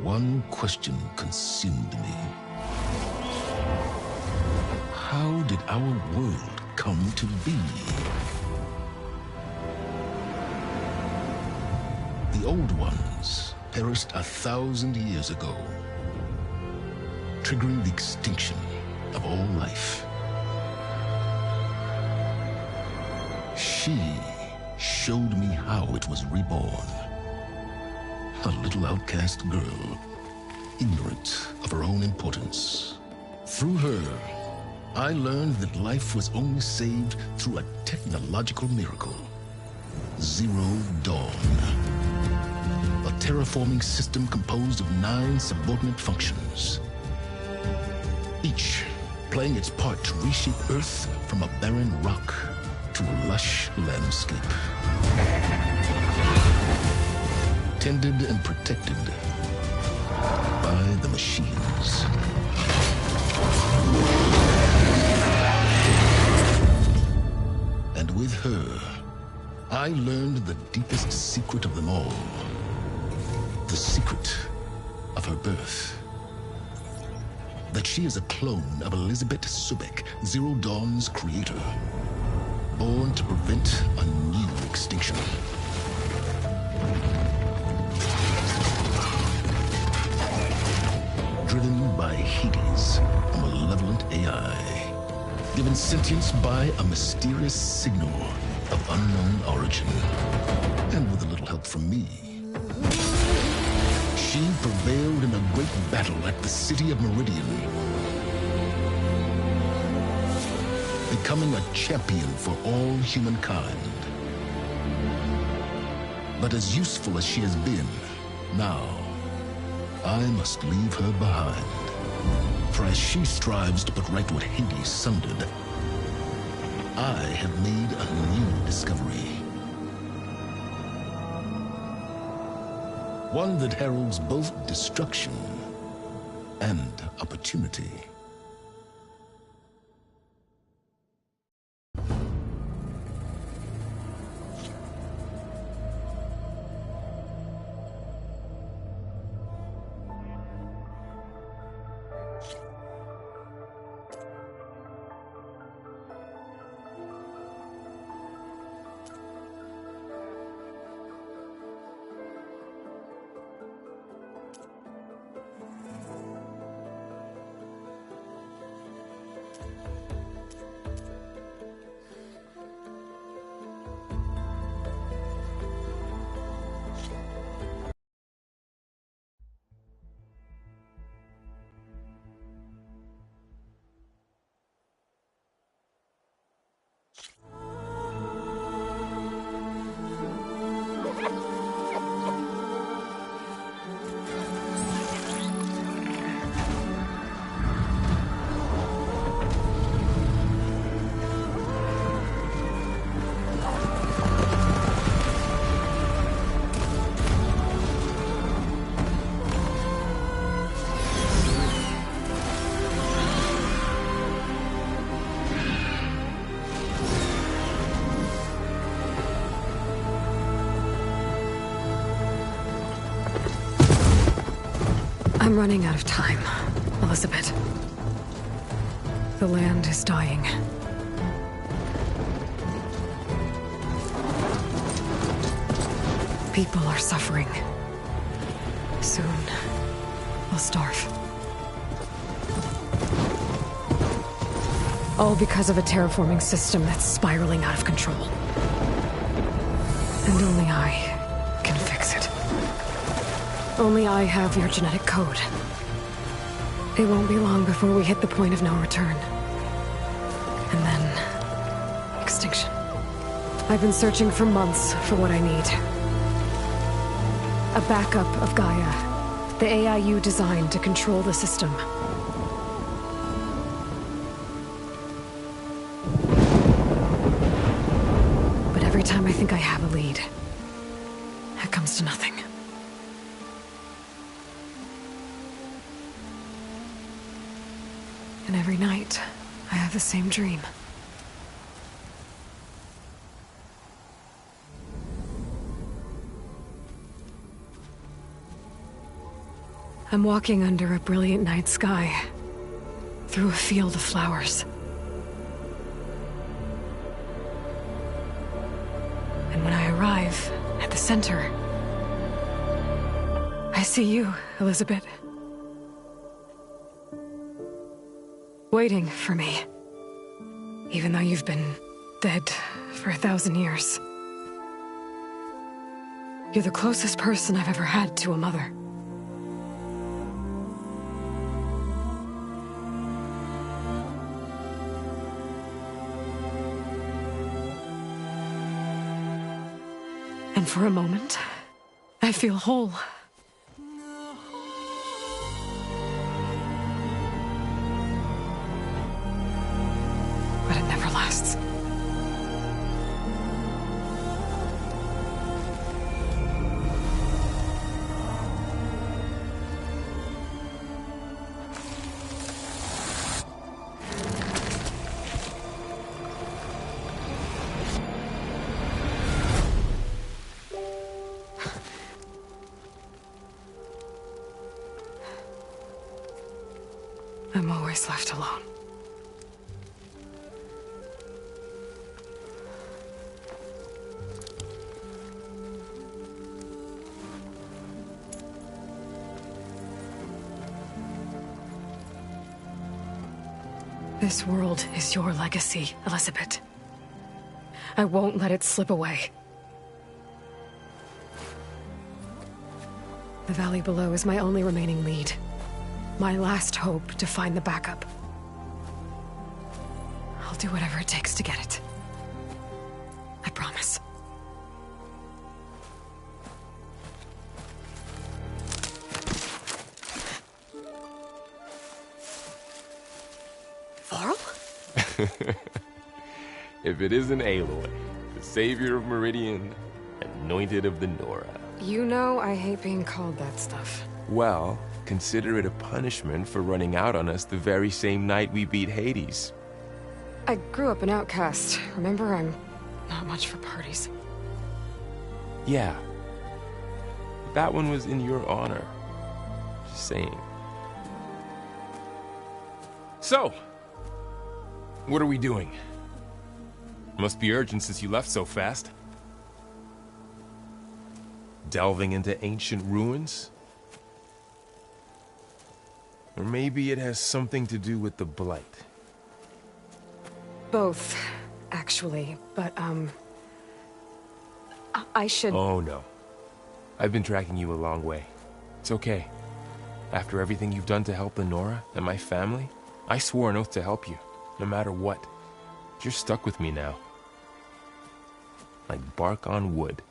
One question consumed me. How did our world come to be? The old ones perished 1,000 years ago, triggering the extinction of all life. She showed me how it was reborn. A little outcast girl, ignorant of her own importance. Through her, I learned that life was only saved through a technological miracle. Zero Dawn. A terraforming system composed of 9 subordinate functions, each playing its part to reshape Earth from a barren rock to a lush landscape. Tended and protected by the machines. And with her, I learned the deepest secret of them all. The secret of her birth. That she is a clone of Elizabeth Sobek, Zero Dawn's creator. Born to prevent a new extinction. Driven by Hades, a malevolent AI. Given sentience by a mysterious signal of unknown origin. And with a little help from me. She prevailed in a great battle at the city of Meridian. Becoming a champion for all humankind. But as useful as she has been, now, I must leave her behind. For as she strives to put right what Hades sundered, I have made a new discovery. One that heralds both destruction and opportunity. I'm running out of time, Elizabeth. The land is dying. People are suffering. Soon, they'll starve. All because of a terraforming system that's spiraling out of control. And only I can fix it. Only I have your genetic code. It won't be long before we hit the point of no return. And then... extinction. I've been searching for months for what I need. A backup of Gaia. The AI you designed to control the system. But every time I think I have a lead, it comes to nothing. And every night, I have the same dream. I'm walking under a brilliant night sky, through a field of flowers. And when I arrive at the center, I see you, Elizabeth. Waiting for me. Even though you've been dead for 1,000 years. You're the closest person I've ever had to a mother. And for a moment, I feel whole. But it never lasts. I'm always left alone. This world is your legacy, Elizabeth. I won't let it slip away. The valley below is my only remaining lead. My last hope to find the backup. I'll do whatever it takes to get it. I promise. Varl? If it isn't Aloy, the savior of Meridian, anointed of the Nora. You know I hate being called that stuff. Well, consider it a punishment for running out on us the very same night we beat Hades. I grew up an outcast. Remember, I'm not much for parties. Yeah. That one was in your honor. Just saying. So, what are we doing? Must be urgent since you left so fast. Delving into ancient ruins? Or maybe it has something to do with the Blight. Both, actually, but, I should... Oh, no. I've been tracking you a long way. It's okay. After everything you've done to help the Nora and my family, I swore an oath to help you, no matter what. You're stuck with me now. Like bark on wood.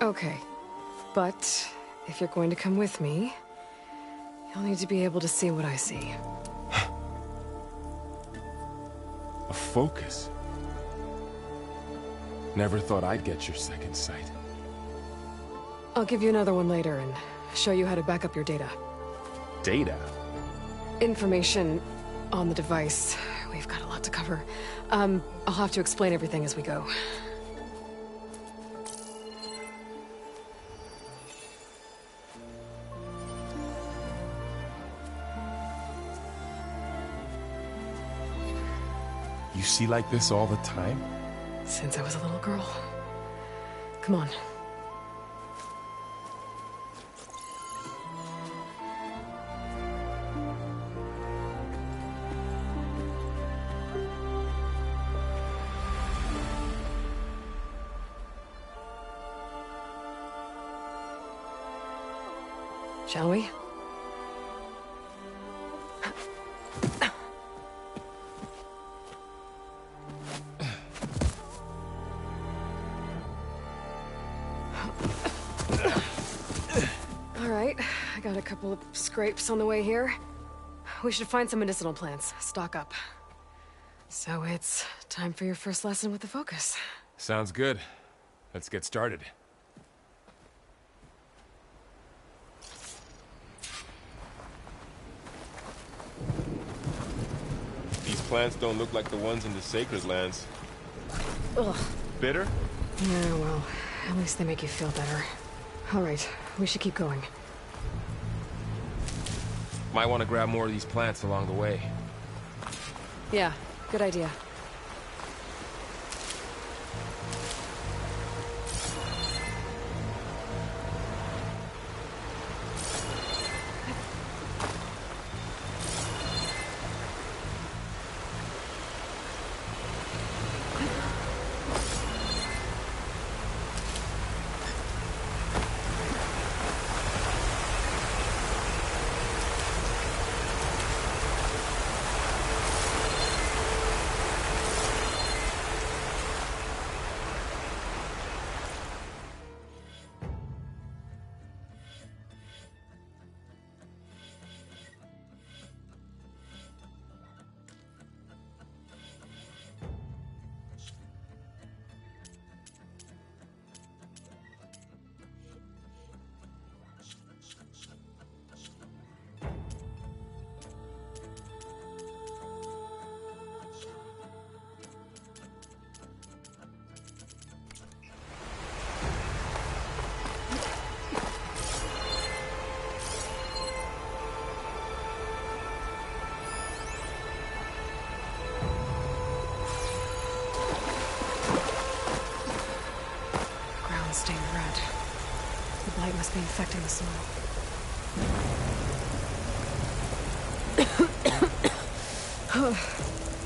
Okay, but if you're going to come with me, you'll need to be able to see what I see. A focus? Never thought I'd get your second sight. I'll give you another one later and show you how to back up your data. Data? Information on the device. We've got a lot to cover. I'll have to explain everything as we go. You see like this all the time? Since I was a little girl. Come on. Shall we? All right, I got a couple of scrapes on the way here. We should find some medicinal plants, stock up. So it's time for your first lesson with the focus. Sounds good. Let's get started. These plants don't look like the ones in the Sacred Lands. Ugh. Bitter? Yeah, well, at least they make you feel better. Alright, we should keep going. Might want to grab more of these plants along the way. Yeah, good idea. Stained red. The blight must be infecting the soil.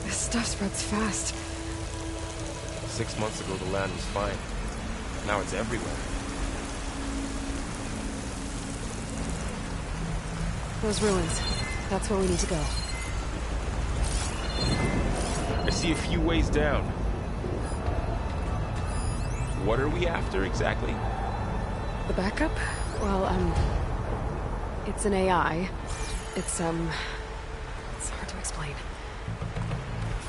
This stuff spreads fast. 6 months ago, the land was fine. Now it's everywhere. Those ruins. That's where we need to go. I see a few ways down. What are we after, exactly? The backup? Well, it's an AI. It's hard to explain.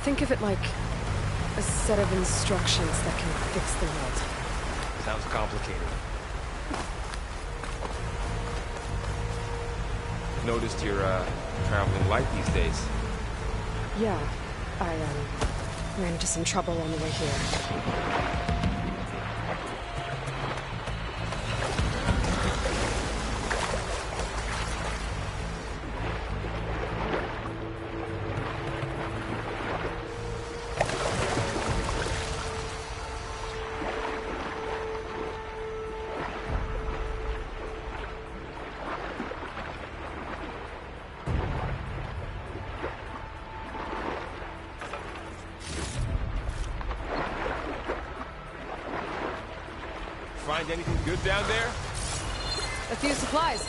Think of it like a set of instructions that can fix the world. Sounds complicated. Noticed you're, traveling light these days. Yeah, I, ran into some trouble on the way here. Find anything good down there? A few supplies.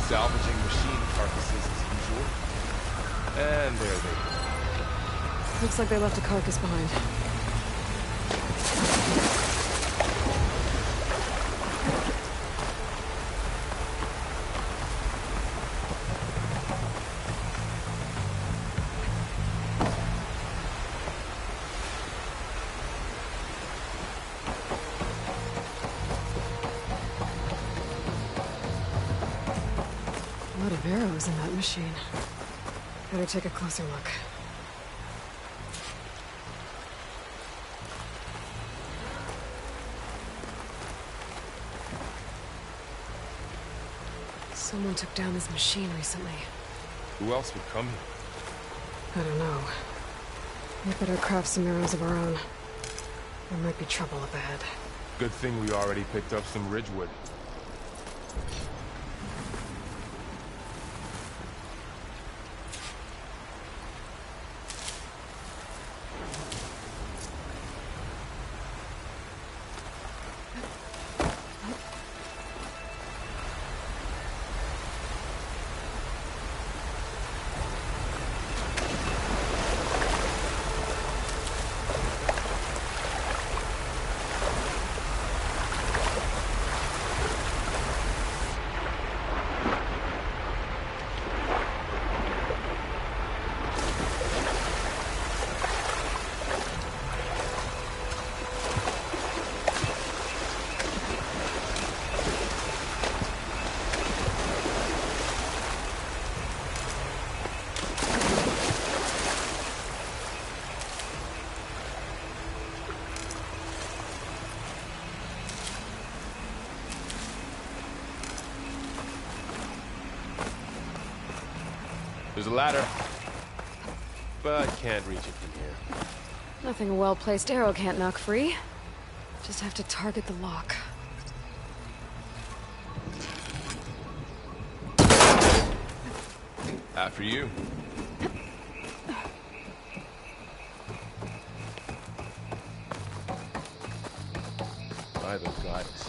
Salvaging machine carcasses as usual. And there they go. Looks like they left a carcass behind. A lot of arrows in that machine. Better take a closer look. Someone took down this machine recently. Who else would come here? I don't know. We better craft some arrows of our own. There might be trouble up ahead. Good thing we already picked up some ridgewood. There's a ladder, but can't reach it from here. Nothing a well-placed arrow can't knock free. Just have to target the lock. After you. By the goddess.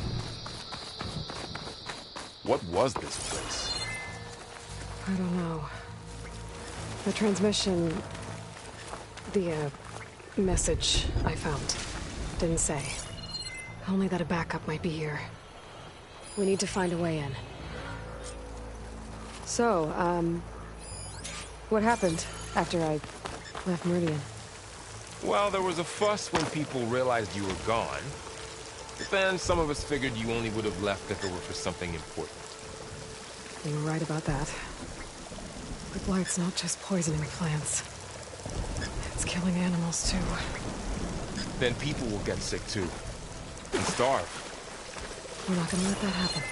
What was this place? I don't know. The transmission... The, message I found didn't say. Only that a backup might be here. We need to find a way in. So, what happened after I left Meridian? Well, there was a fuss when people realized you were gone. But then some of us figured you only would have left if it were for something important. You were right about that. The blight's not just poisoning plants. It's killing animals, too. Then people will get sick, too. And starve. We're not gonna let that happen.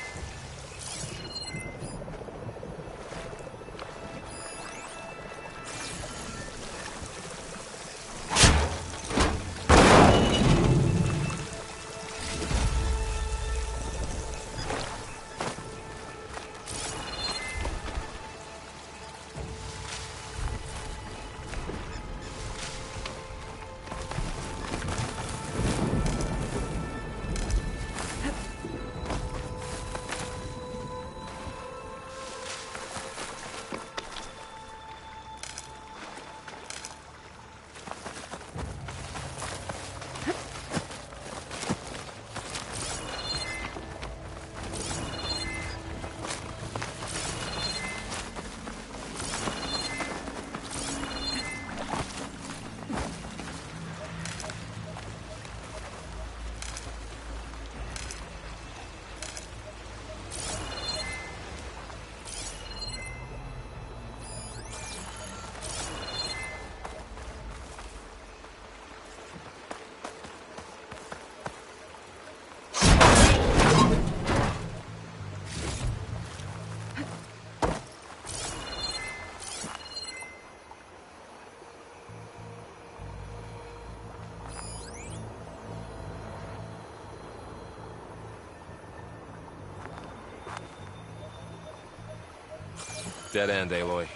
Dead end, Aloy.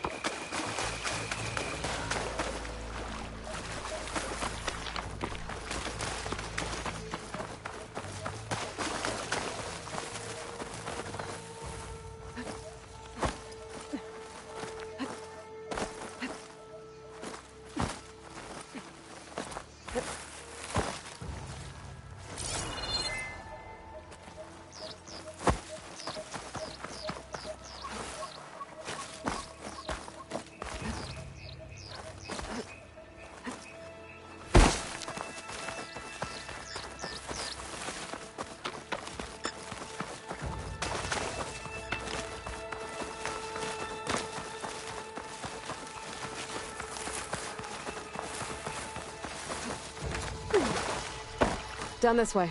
Down this way.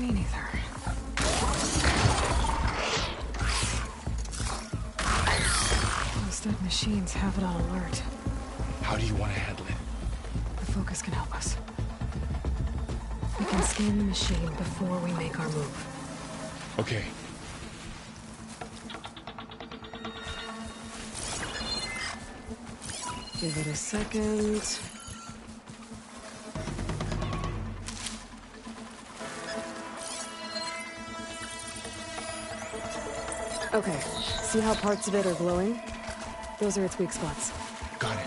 Me neither. Those dead machines have it on alert. How do you want to handle it? The focus can help us. We can scan the machine before we make our move. Okay. Give it a second. Okay, see how parts of it are glowing? Those are its weak spots. Got it.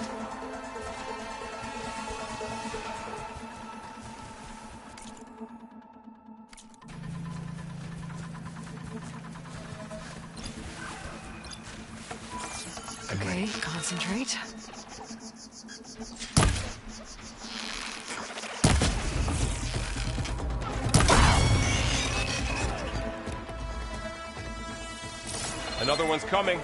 Okay, concentrate. Another one's coming.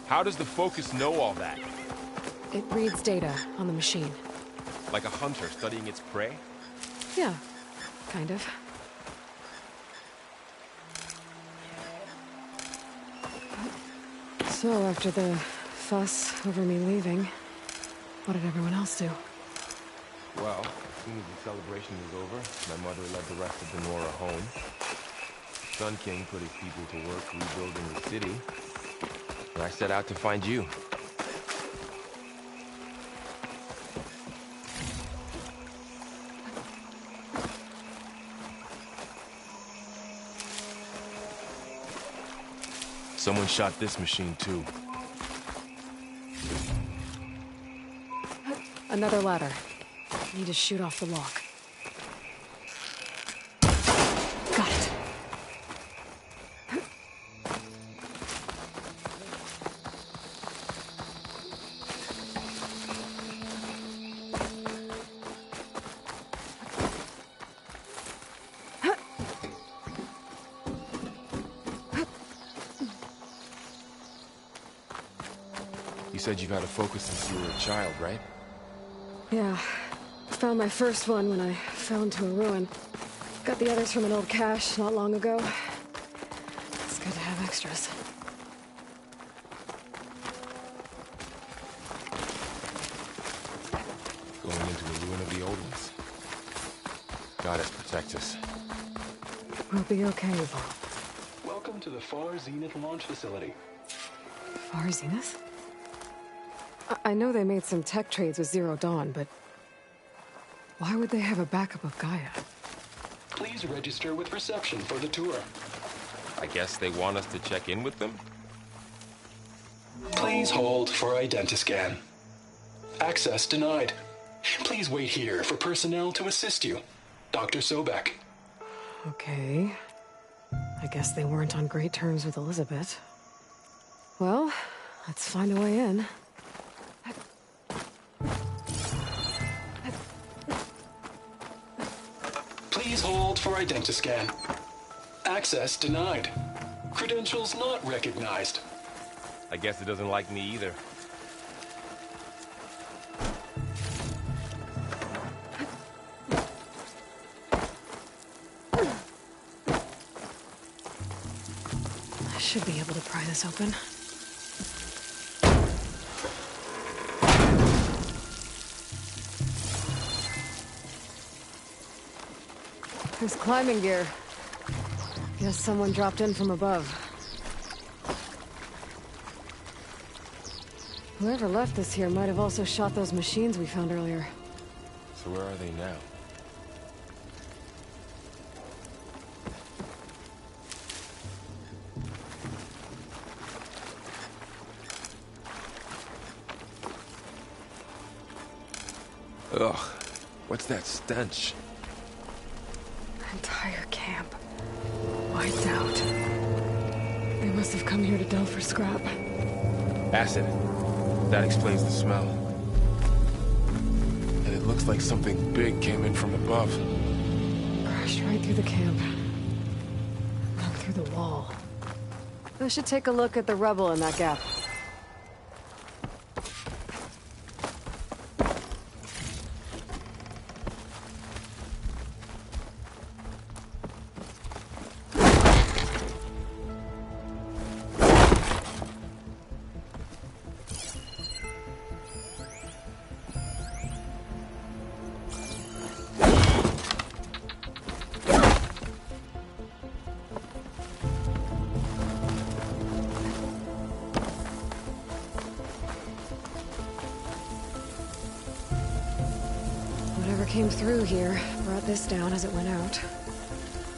How does the focus know all that? It reads data on the machine. Like a hunter studying its prey? Yeah, kind of. So, after the fuss over me leaving, what did everyone else do? Well, as soon as the celebration was over, my mother led the rest of the Nora home. Sun King put his people to work rebuilding the city, and I set out to find you. Someone shot this machine too. Another ladder. Need to shoot off the lock. Got it. You said you've had a focus since you were a child, right? Yeah. Found my first one when I fell into a ruin. Got the others from an old cache not long ago. It's good to have extras. Going into the ruin of the old ones. Gotta protect us. We'll be okay, Paul. Welcome to the Far Zenith launch facility. Far Zenith? I know they made some tech trades with Zero Dawn, but why would they have a backup of Gaia? Please register with reception for the tour. I guess they want us to check in with them? Please hold for identiscan. Access denied. Please wait here for personnel to assist you. Dr. Sobek. Okay. I guess they weren't on great terms with Elizabeth. Well, let's find a way in. Please hold for identiscan. Access denied. Credentials not recognized. I guess it doesn't like me either. I should be able to pry this open. There's climbing gear. Guess someone dropped in from above. Whoever left this here might have also shot those machines we found earlier. So where are they now? Ugh, what's that stench? Entire camp. Wiped out. They must have come here to delve for scrap. Acid. That explains the smell. And it looks like something big came in from above. Crashed right through the camp. Not through the wall. I should take a look at the rubble in that gap. Whatever came through here brought this down as it went out.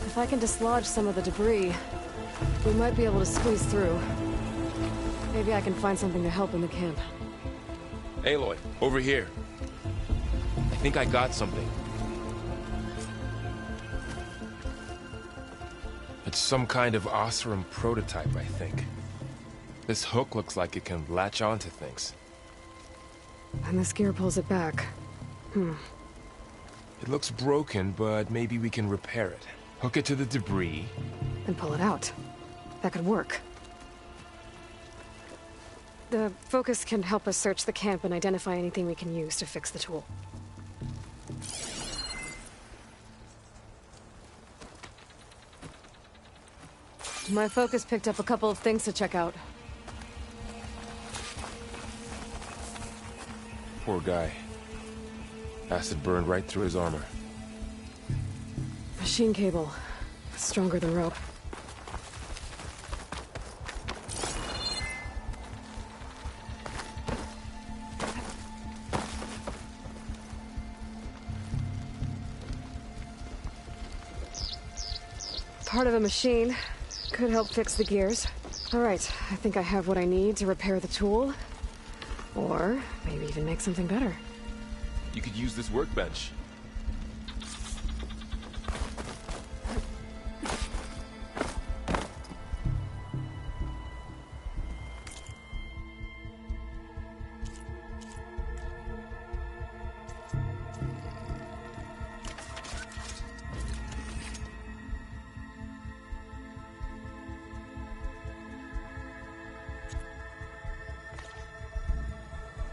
If I can dislodge some of the debris, we might be able to squeeze through. Maybe I can find something to help in the camp. Aloy, over here. I think I got something. It's some kind of Osram prototype, I think. This hook looks like it can latch onto things. And this gear pulls it back. It looks broken, but maybe we can repair it. Hook it to the debris. And pull it out. That could work. The focus can help us search the camp and identify anything we can use to fix the tool. My focus picked up a couple of things to check out. Poor guy. Acid burned right through his armor. Machine cable. Stronger than rope. Part of a machine. Could help fix the gears. Alright, I think I have what I need to repair the tool. Or maybe even make something better. You could use this workbench.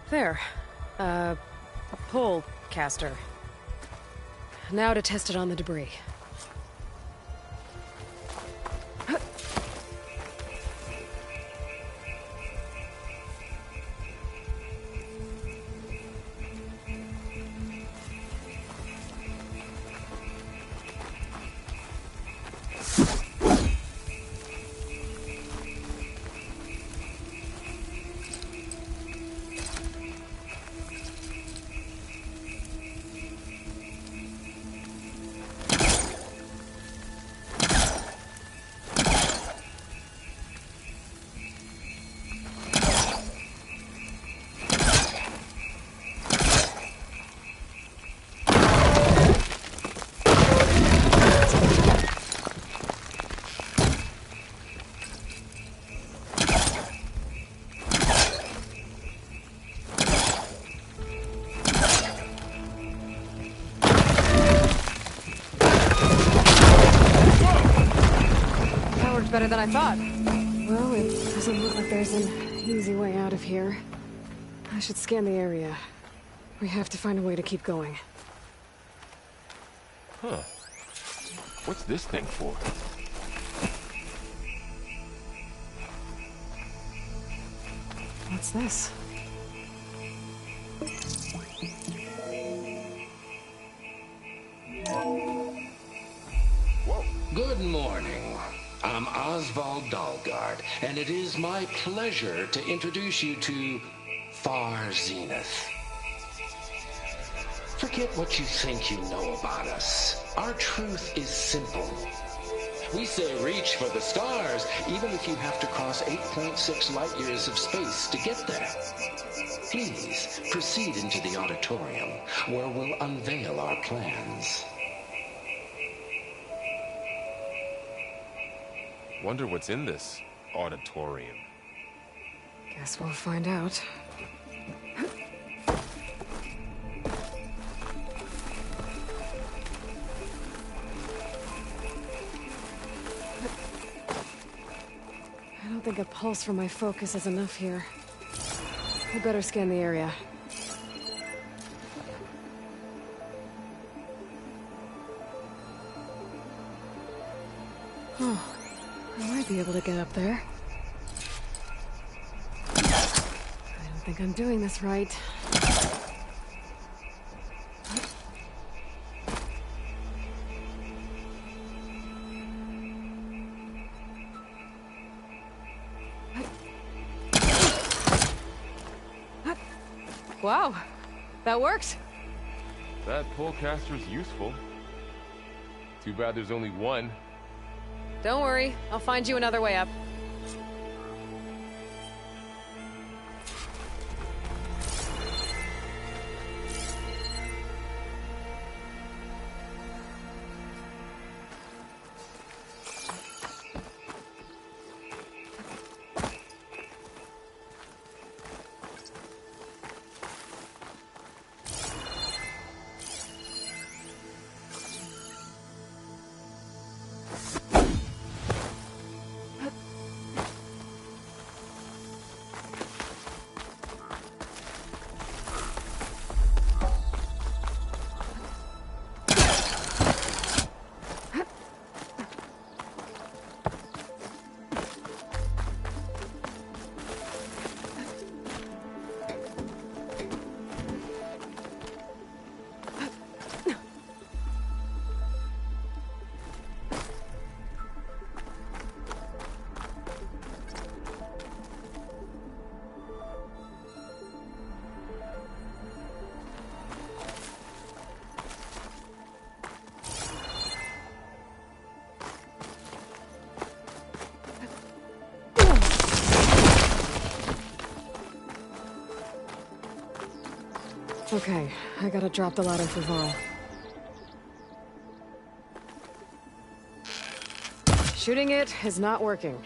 There. A pole caster. Now to test it on the debris. Better than I thought. Well, it doesn't look like there's an easy way out of here. I should scan the area. We have to find a way to keep going. Huh. What's this thing for? What's this? Good morning. I'm Oswald Dalgard, and it is my pleasure to introduce you to Far Zenith. Forget what you think you know about us. Our truth is simple. We say reach for the stars, even if you have to cross 8.6 light years of space to get there. Please proceed into the auditorium, where we'll unveil our plans. Wonder what's in this auditorium. Guess we'll find out. I don't think a pulse from my focus is enough here. I better scan the area. Oh, I might be able to get up there. I don't think I'm doing this right. Wow, that worked. That polecaster's useful. Too bad there's only one. Don't worry, I'll find you another way up. Okay, I gotta drop the ladder for Varl. Shooting it is not working.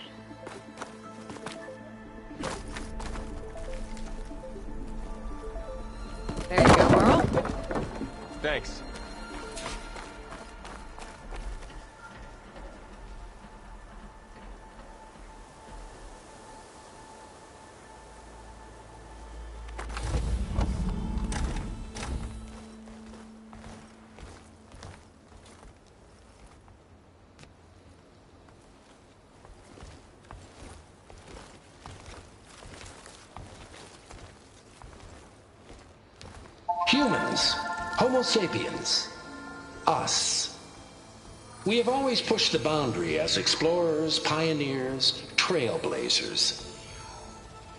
There you go, Varl. Thanks. Humans, Homo sapiens, us. We have always pushed the boundary as explorers, pioneers, trailblazers.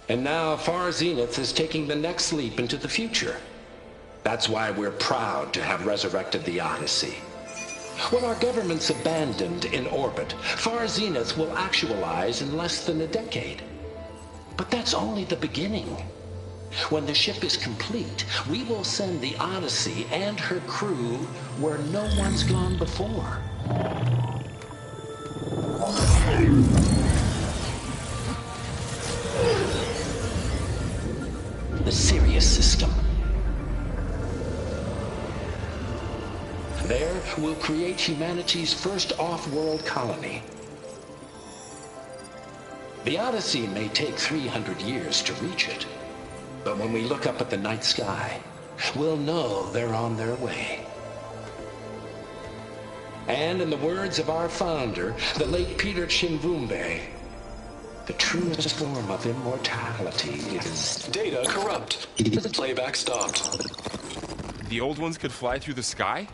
And now Far Zenith is taking the next leap into the future. That's why we're proud to have resurrected the Odyssey. What our governments abandoned in orbit, Far Zenith will actualize in less than a decade. But that's only the beginning. When the ship is complete, we will send the Odyssey and her crew where no one's gone before. The Sirius system. There, we'll create humanity's first off-world colony. The Odyssey may take 300 years to reach it. But when we look up at the night sky, we'll know they're on their way. And in the words of our founder, the late Peter Chimvumbe, the truest form of immortality is... Data corrupt. Playback stopped. The old ones could fly through the sky?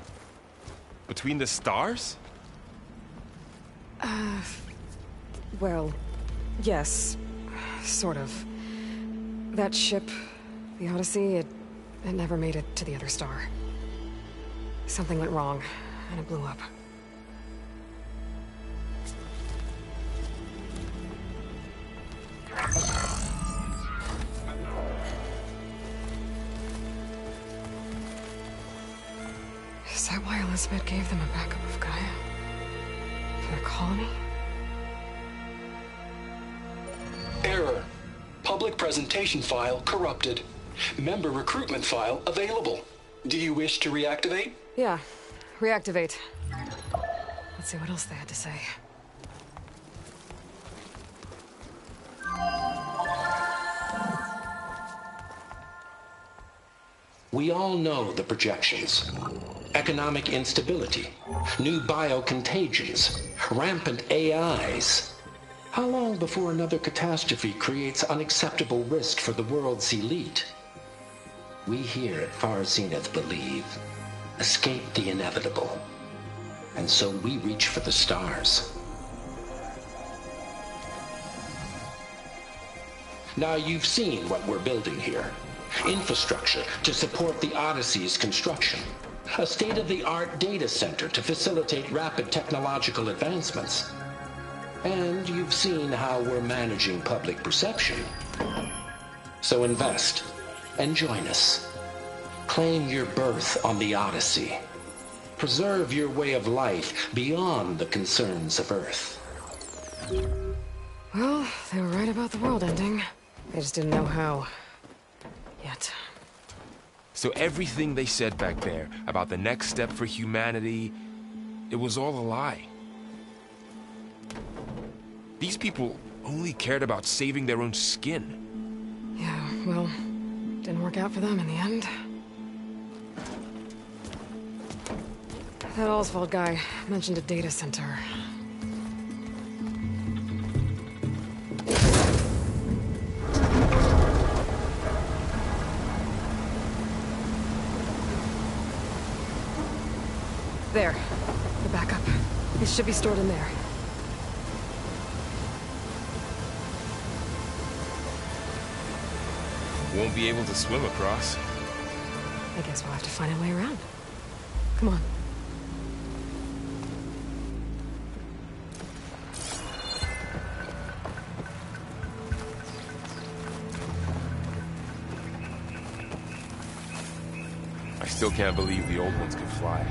Between the stars? Well, yes. Sort of. That ship, the Odyssey, it never made it to the other star. Something went wrong, and it blew up. Is that why Elizabeth gave them a backup of Gaia? For the colony? Error. Public presentation file corrupted. Member recruitment file available. Do you wish to reactivate? Yeah. Reactivate. Let's see what else they had to say. We all know the projections. Economic instability, new biocontagions, rampant AIs. How long before another catastrophe creates unacceptable risk for the world's elite? We here at Far Zenith believe, escape the inevitable. And so we reach for the stars. Now you've seen what we're building here. Infrastructure to support the Odyssey's construction. A state-of-the-art data center to facilitate rapid technological advancements. And you've seen how we're managing public perception. So invest and join us. Claim your berth on the Odyssey. Preserve your way of life beyond the concerns of Earth. Well, they were right about the world ending. They just didn't know how. Yet. So everything they said back there about the next step for humanity, it was all a lie. These people only cared about saving their own skin. Yeah, well, didn't work out for them in the end. That Oswald guy mentioned a data center. There. The backup. It should be stored in there. Won't be able to swim across. I guess we'll have to find a way around. Come on. I still can't believe the old ones could fly.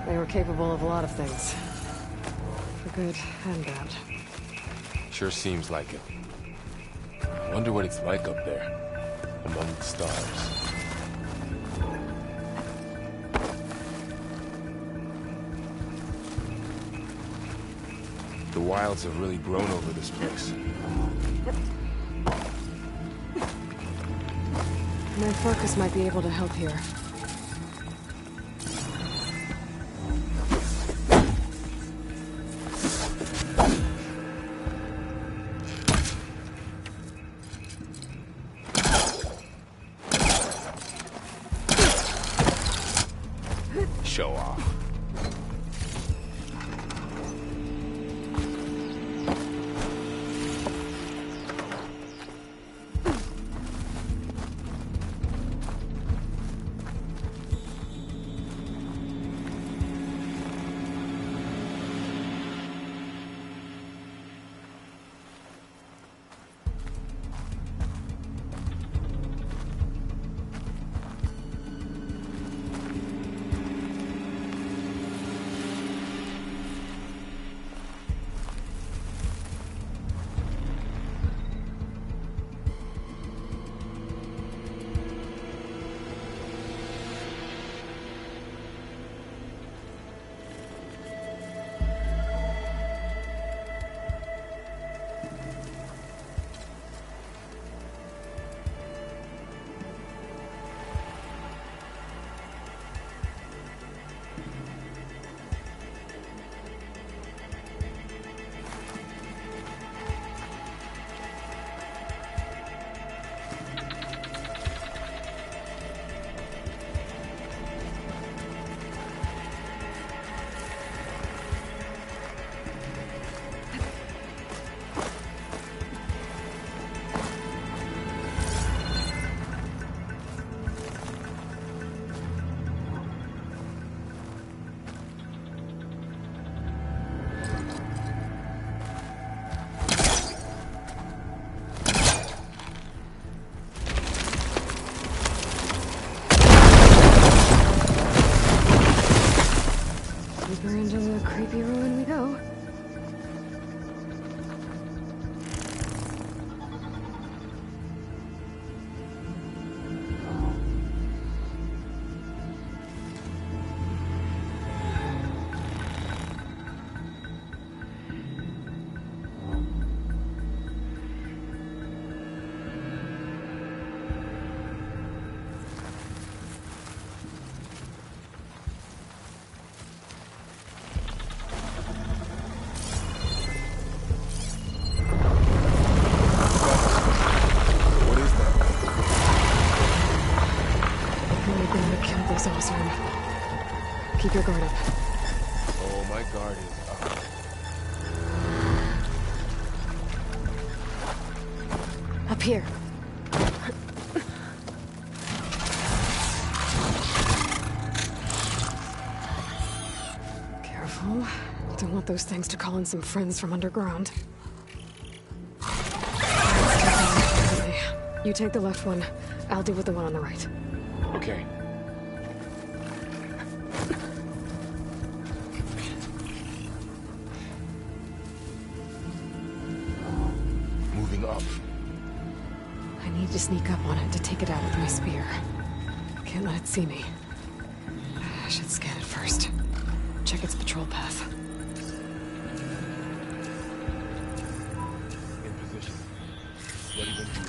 They were capable of a lot of things. For good and bad. Sure seems like it. I wonder what it's like up there, among the stars. The wilds have really grown over this place. My focus might be able to help here. Show off. Keep your guard up. Oh, my guard is up. Up here. Careful. Don't want those things to call in some friends from underground. You take the left one. I'll deal with the one on the right. Okay. Moving up. I need to sneak up on it to take it out with my spear. Can't let it see me. I should scan it first. Check its patrol path. In position. Ready when you are.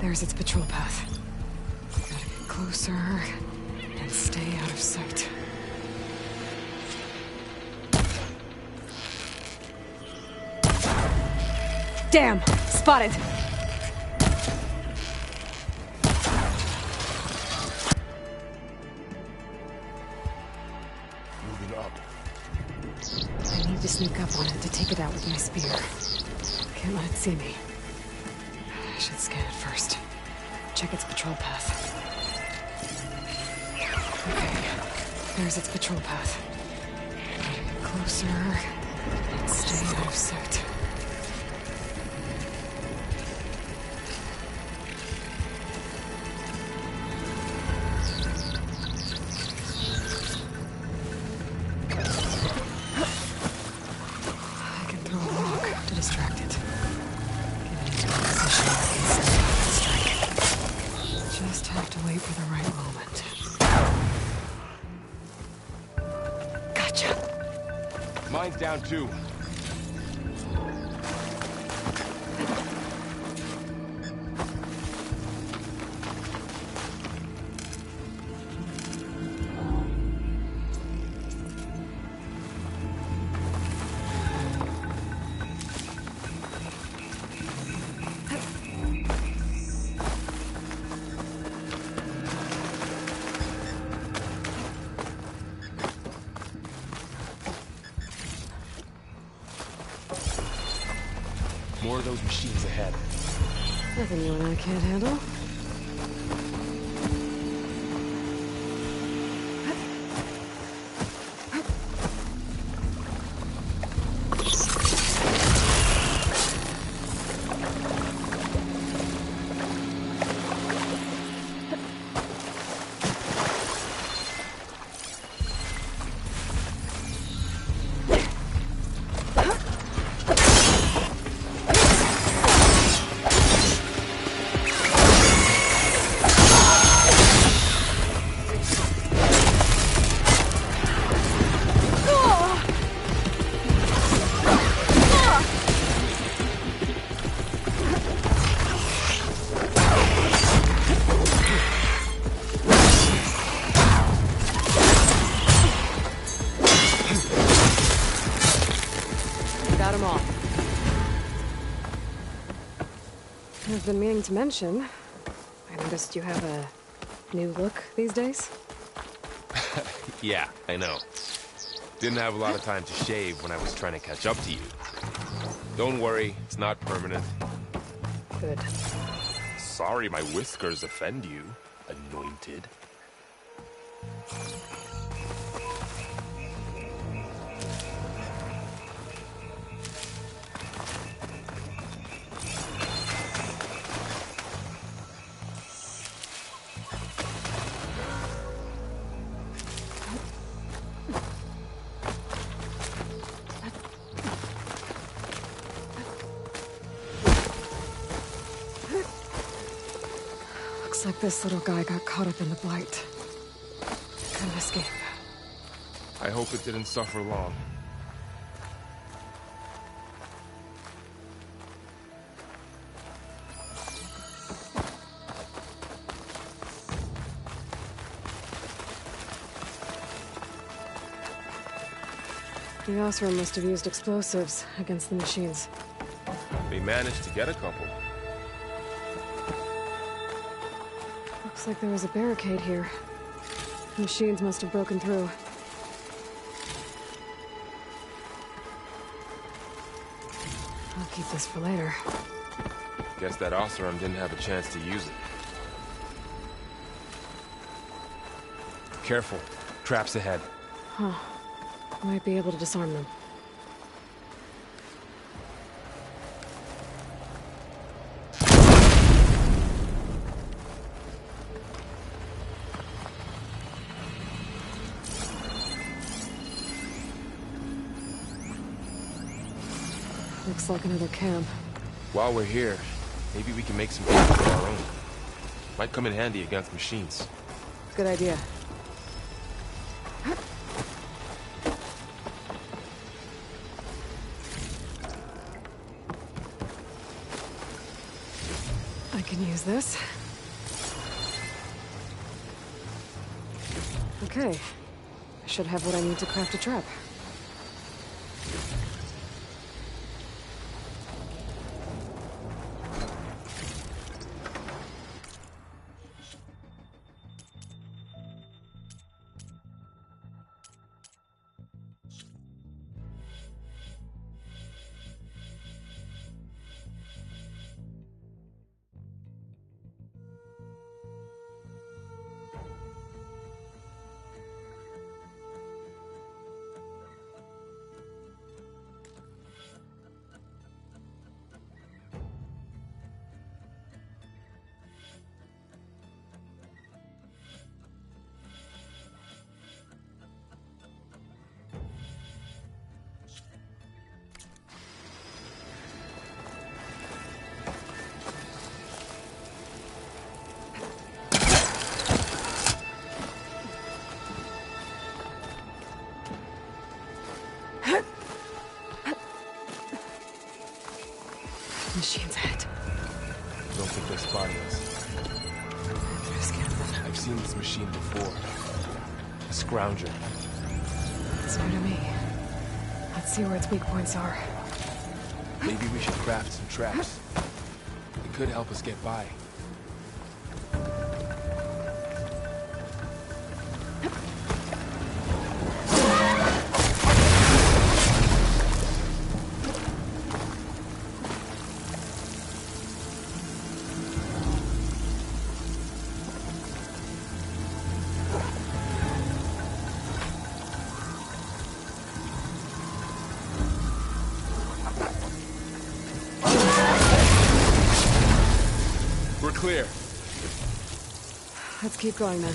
There's its patrol path. Gotta get closer and stay out of sight. Damn! Spotted! Moving up. I need to sneak up on it to take it out with my spear. Can't let it see me. I should scan it first. Check its patrol path. Okay, there's its patrol path. Gotta get closer and stay out of sight. I can throw a rock to distract it. Get it into a position I can send out and strike. Just have to wait for the right moment. Gotcha. Mine's down too. More of those machines ahead. Nothing you and I can't handle. Got them all. I've been meaning to mention, I noticed you have a new look these days. Yeah, I know. Didn't have a lot of time to shave when I was trying to catch up to you. Don't worry, it's not permanent. Good. Sorry my whiskers offend you, anointed. Looks like this little guy got caught up in the blight. Couldn't escape. I hope it didn't suffer long. The Osram must have used explosives against the machines. They managed to get a couple. Looks like there was a barricade here. The machines must have broken through. I'll keep this for later. Guess that Osram didn't have a chance to use it. Careful. Traps ahead. Huh. Might be able to disarm them. Looks like another camp. While we're here, maybe we can make some camp of our own. Might come in handy against machines. Good idea. I can use this. Okay. I should have what I need to craft a trap. Machine's ahead. Don't think they're spotting us. They're scared of them. I've seen this machine before. A scrounger. It's new to me. Let's see where its weak points are. Maybe we should craft some traps. It could help us get by. We're clear. Let's keep going then.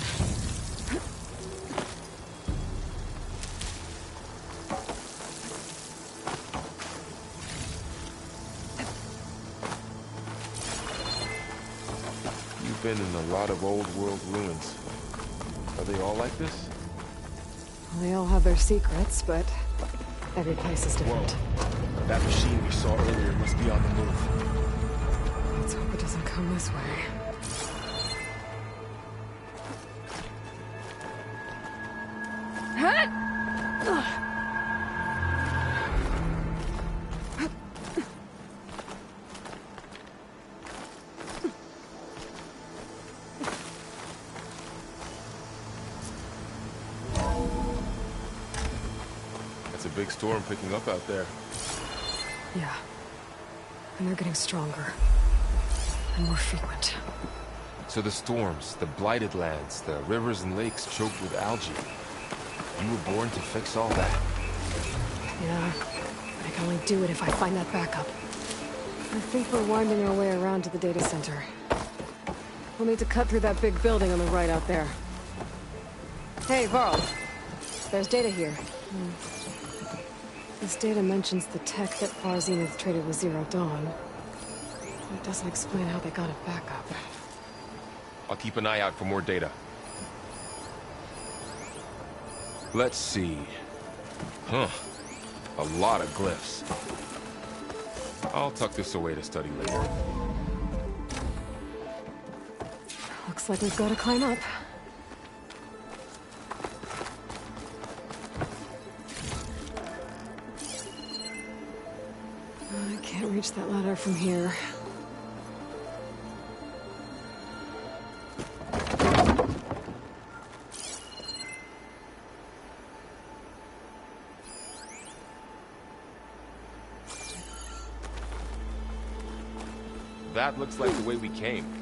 You've been in a lot of old world ruins. Are they all like this? Well, they all have their secrets, but every place is different. Whoa. That machine we saw earlier must be on the move. Let's hope it doesn't come this way. That's a big storm picking up out there. Yeah. And they're getting stronger. And more frequent. So the storms, the blighted lands, the rivers and lakes choked with algae. You were born to fix all that. Yeah. I can only do it if I find that backup. I think we're winding our way around to the data center. We'll need to cut through that big building on the right out there. Hey, Varl. There's data here. This data mentions the tech that Far Zenith traded with Zero Dawn. It doesn't explain how they got it back up. I'll keep an eye out for more data. Let's see. Huh. A lot of glyphs. I'll tuck this away to study later. Looks like we've got to climb up. I can't reach that ladder from here. That looks like the way we came.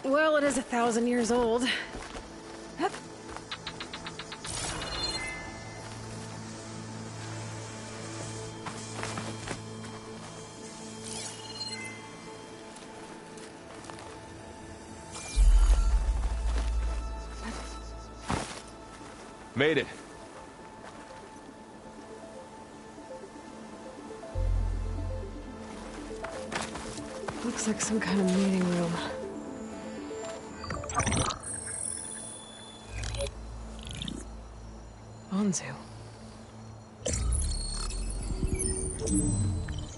Well, it is 1,000 years old. Made it. Looks like some kind of meeting room. Onzu.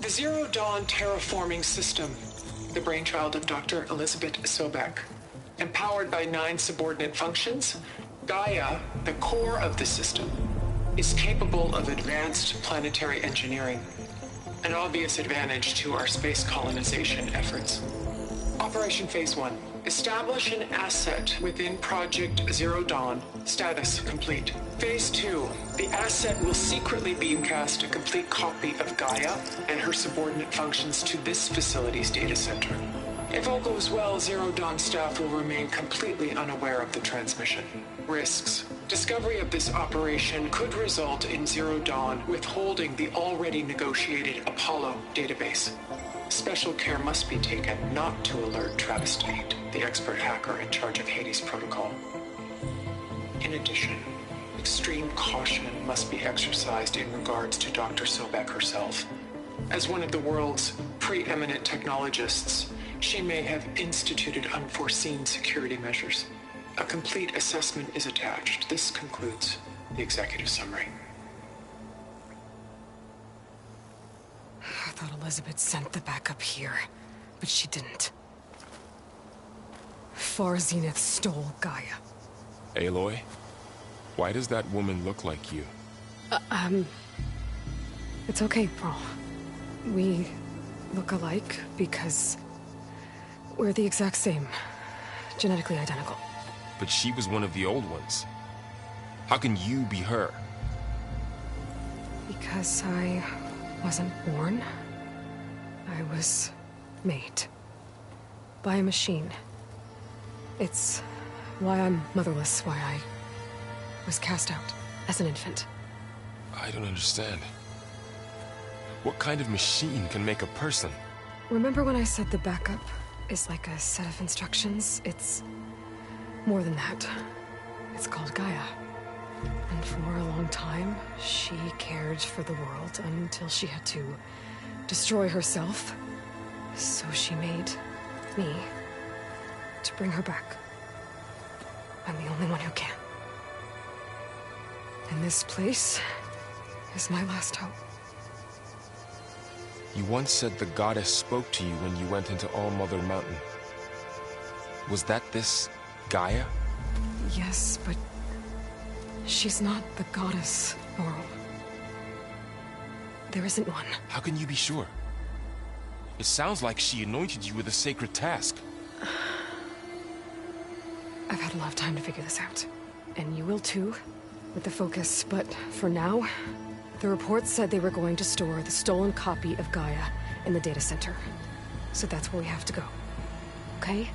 The Zero Dawn terraforming system, the brainchild of Dr. Elizabeth Sobek. Empowered by 9 subordinate functions, Gaia, the core of the system, is capable of advanced planetary engineering, an obvious advantage to our space colonization efforts. Operation Phase 1. Establish an asset within Project Zero Dawn. Status complete. Phase 2. The asset will secretly beamcast a complete copy of Gaia and her subordinate functions to this facility's data center. If all goes well, Zero Dawn staff will remain completely unaware of the transmission. Risks. Discovery of this operation could result in Zero Dawn withholding the already negotiated Apollo database. Special care must be taken not to alert Travis Tate, the expert hacker in charge of Hades protocol. In addition, extreme caution must be exercised in regards to Dr. Sobek herself. As one of the world's preeminent technologists, she may have instituted unforeseen security measures. A complete assessment is attached. This concludes the executive summary. I thought Elizabeth sent the backup here, but she didn't. Far Zenith stole Gaia. Aloy? Why does that woman look like you? It's okay, Pearl. We look alike because we're the exact same. Genetically identical. But she was one of the old ones. How can you be her? Because I wasn't born. I was made. By a machine. It's why I'm motherless, why I was cast out as an infant. I don't understand. What kind of machine can make a person? Remember when I said the backup is like a set of instructions? It's more than that. It's called Gaia. And for a long time, she cared for the world until she had to destroy herself. So she made me to bring her back. I'm the only one who can. And this place is my last hope. You once said the goddess spoke to you when you went into All-Mother Mountain. Was that this Gaia? Yes, but she's not the goddess, Laurel. There isn't one. How can you be sure? It sounds like she anointed you with a sacred task. I've had a lot of time to figure this out. And you will too, with the focus. But for now, The report said they were going to store the stolen copy of Gaia in the data center. So that's where we have to go. Okay?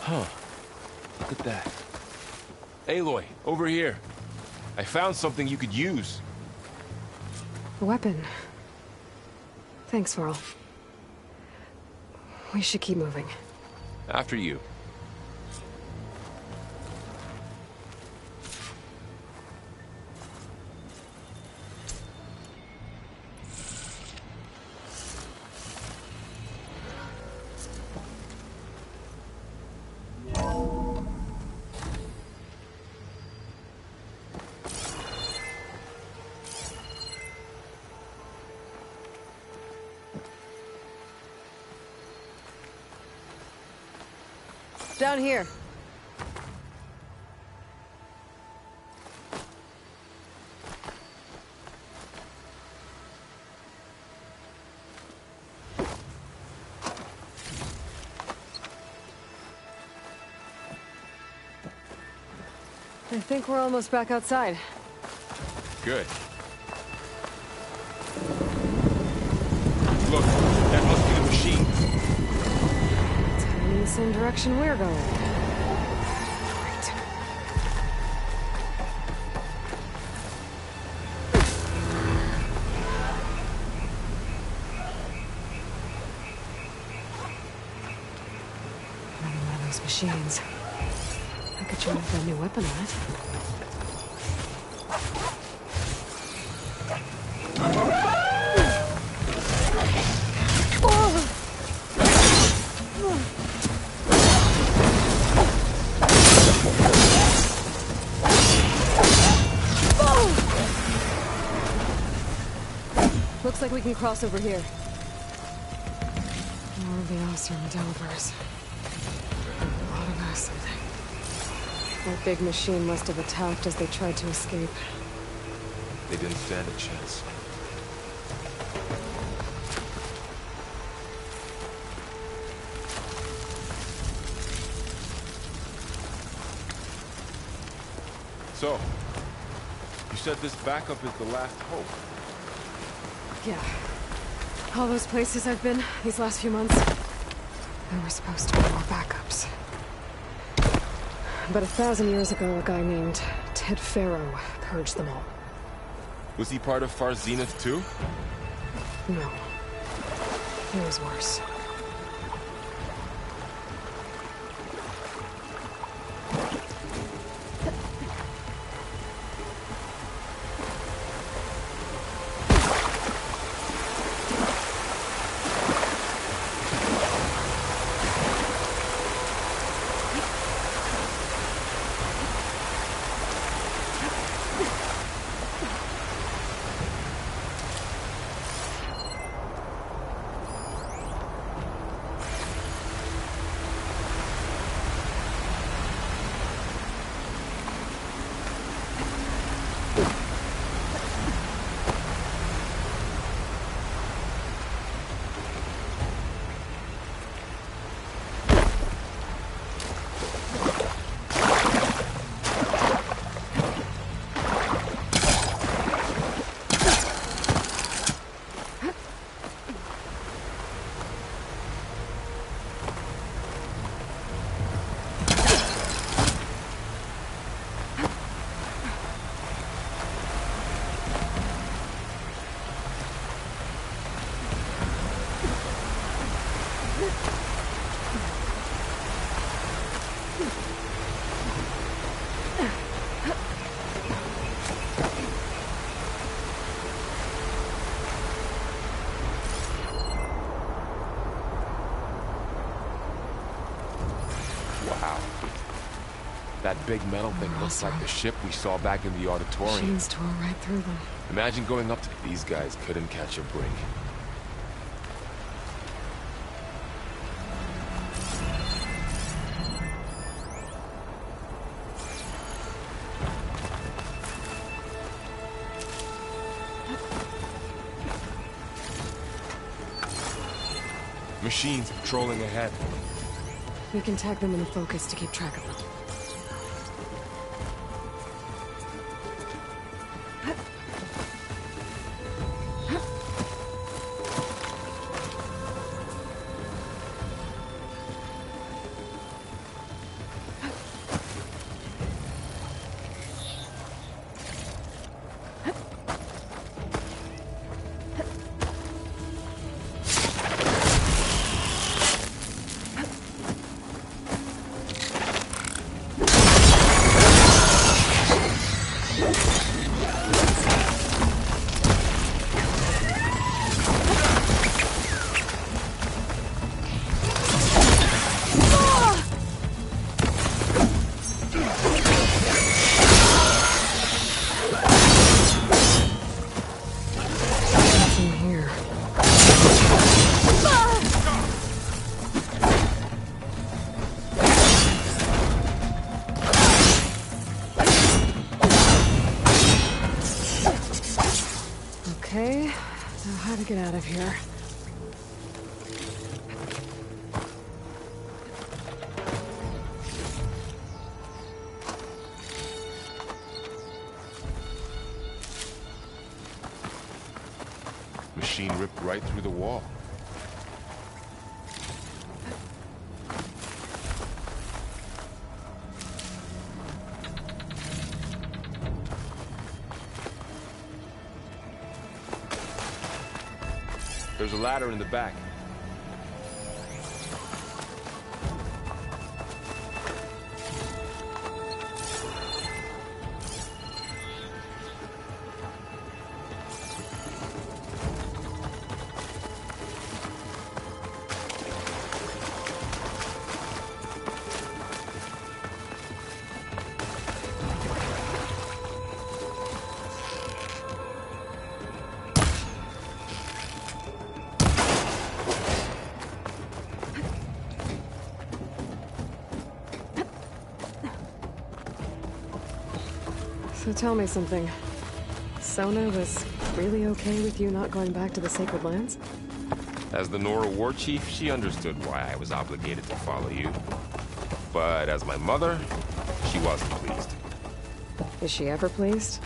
Huh. Look at that. Aloy, over here. I found something you could use. A weapon. Thanks, Varl. We should keep moving. After you. Down here. I think we're almost back outside. Good. Look, that must be the machine. It's heading in the same direction we're going. Great. Another one of those machines. I could try to put a new weapon on it. Looks like we can cross over here. More of the Ossrum Delvers. A lot of us, I think. That big machine must have attacked as they tried to escape. They didn't stand a chance. So, you said this backup is the last hope. Yeah. All those places I've been these last few months, there were supposed to be more backups. But 1,000 years ago, a guy named Ted Faro purged them all. Was he part of Far Zenith too? No. He was worse. That big metal thing looks like the ship we saw back in the auditorium. Machines tore right through them. Imagine going up to these guys couldn't catch a break. Machines patrolling ahead. We can tag them in the focus to keep track of them. Okay, now how to get out of here? Machine ripped right through the wall. There's a ladder in the back. So tell me something. Sona was really okay with you not going back to the Sacred Lands? As the Nora war chief, she understood why I was obligated to follow you. But as my mother, she wasn't pleased. Is she ever pleased?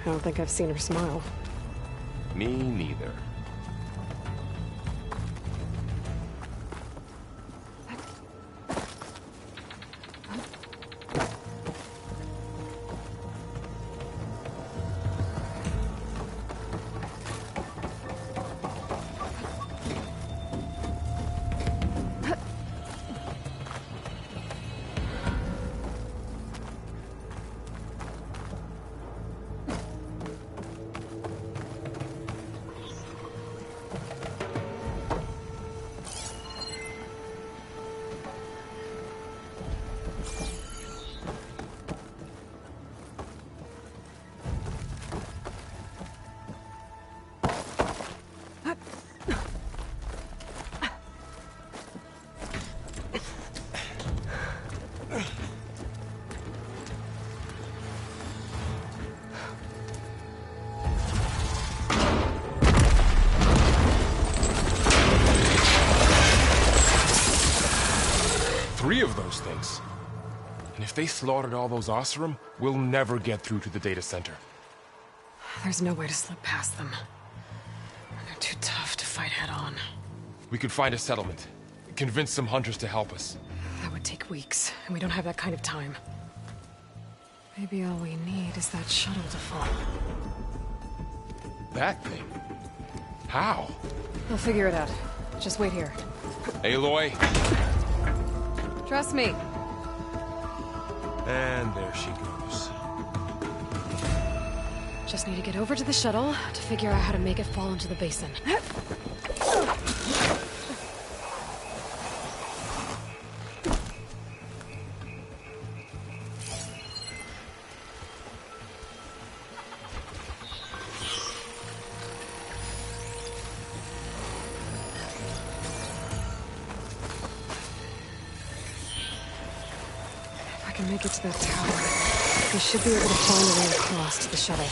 I don't think I've seen her smile. Me neither. Three of those things. And if they slaughtered all those Oseram, we'll never get through to the data center. There's no way to slip past them. They're too tough to fight head-on. We could find a settlement. Convince some hunters to help us. That would take weeks, and we don't have that kind of time. Maybe all we need is that shuttle to fall. That thing? How? I'll figure it out. Just wait here. Aloy. Trust me. And there she goes. Just need to get over to the shuttle to figure out how to make it fall into the basin. If I can make it to that tower, we should be able to find a way across to the shuttle.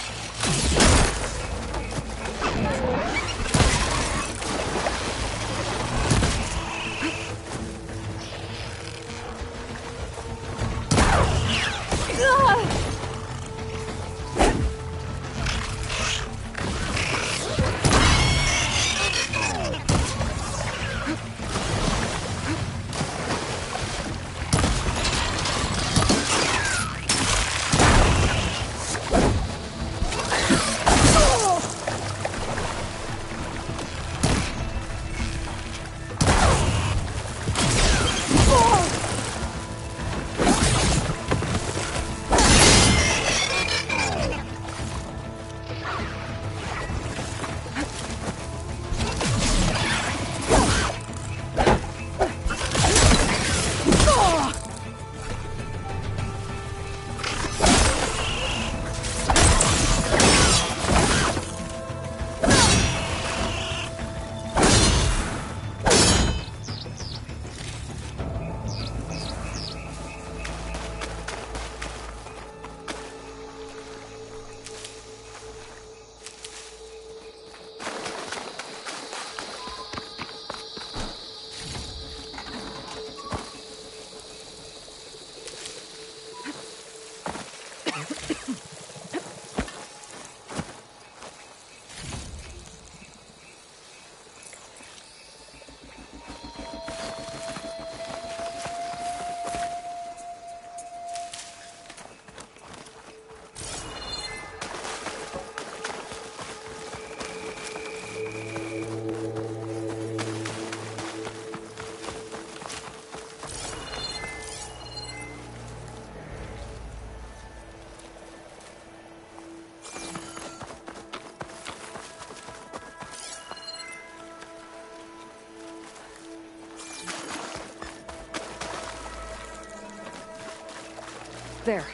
There.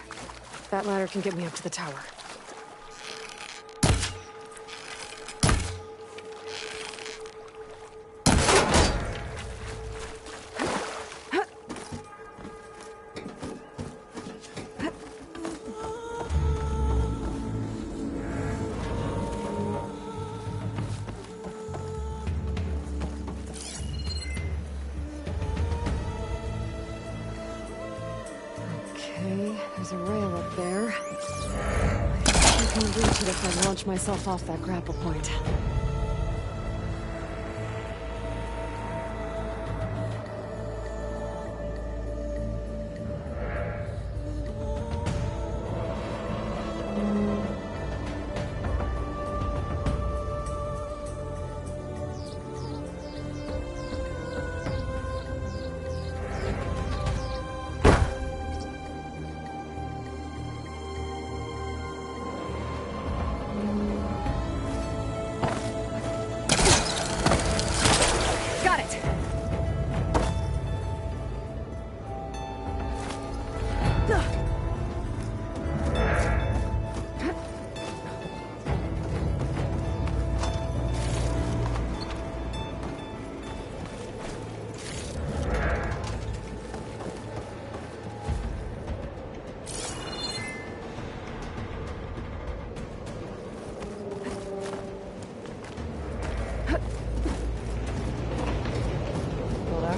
That ladder can get me up to the tower. There's a rail up there. I think I can reach it if I launch myself off that grapple point.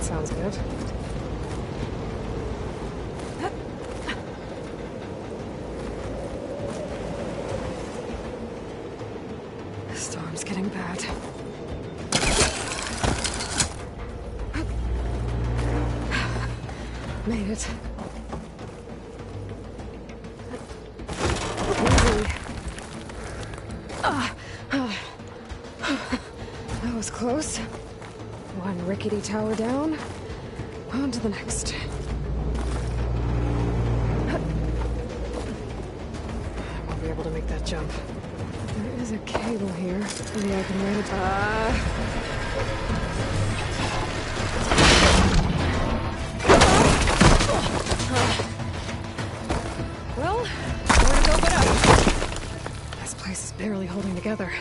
Sounds good. The storm's getting bad. Made it. Easy. That was close. One rickety tower down, on to the next. I won't be able to make that jump. There is a cable here. Maybe I can ride it. Well, where to go but up? This place is barely holding together.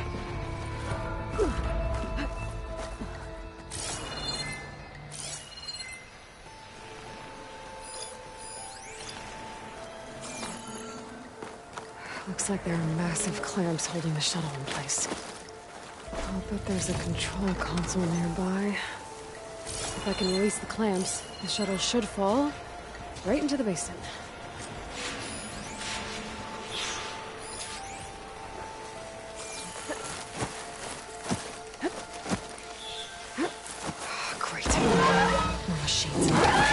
Looks like there are massive clamps holding the shuttle in place. I'll bet there's a control console nearby. If I can release the clamps, the shuttle should fall right into the basin. Great. More machines in my way.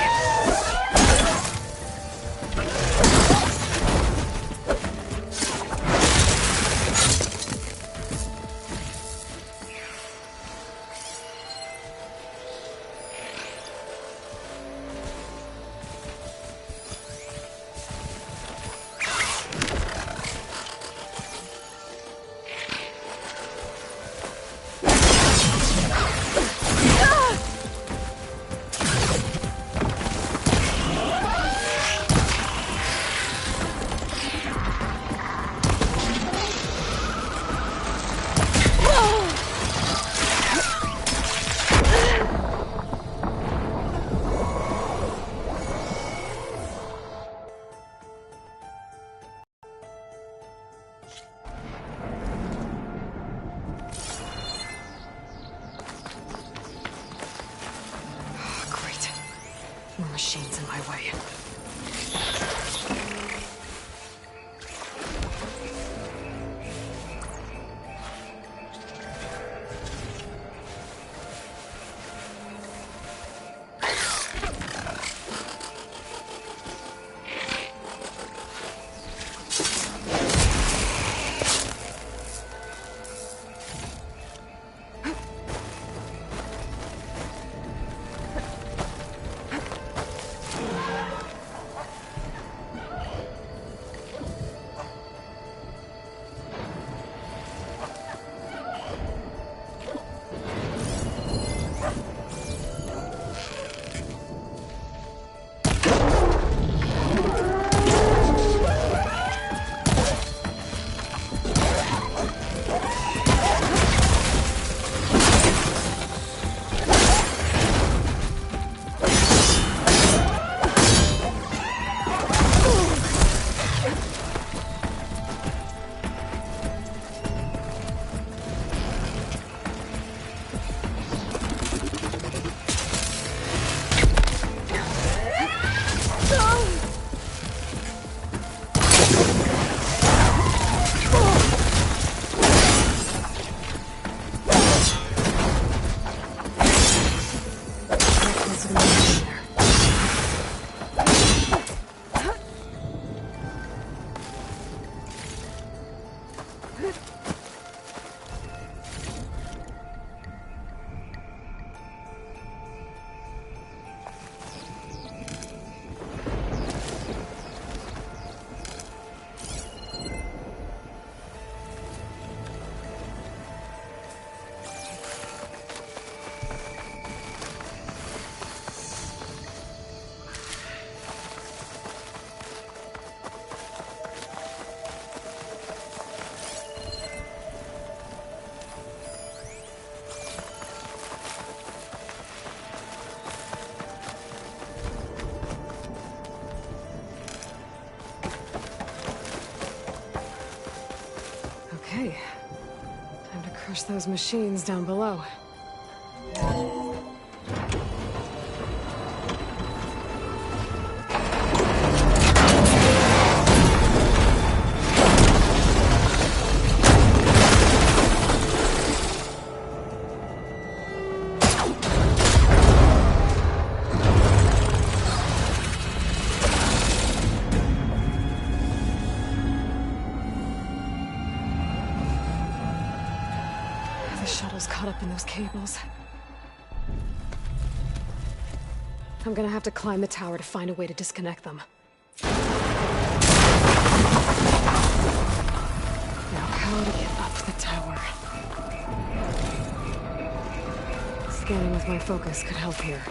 More machines in my way. crush those machines down below. Caught up in those cables. I'm gonna have to climb the tower to find a way to disconnect them. Now, how to get up the tower? Scanning with my focus could help here.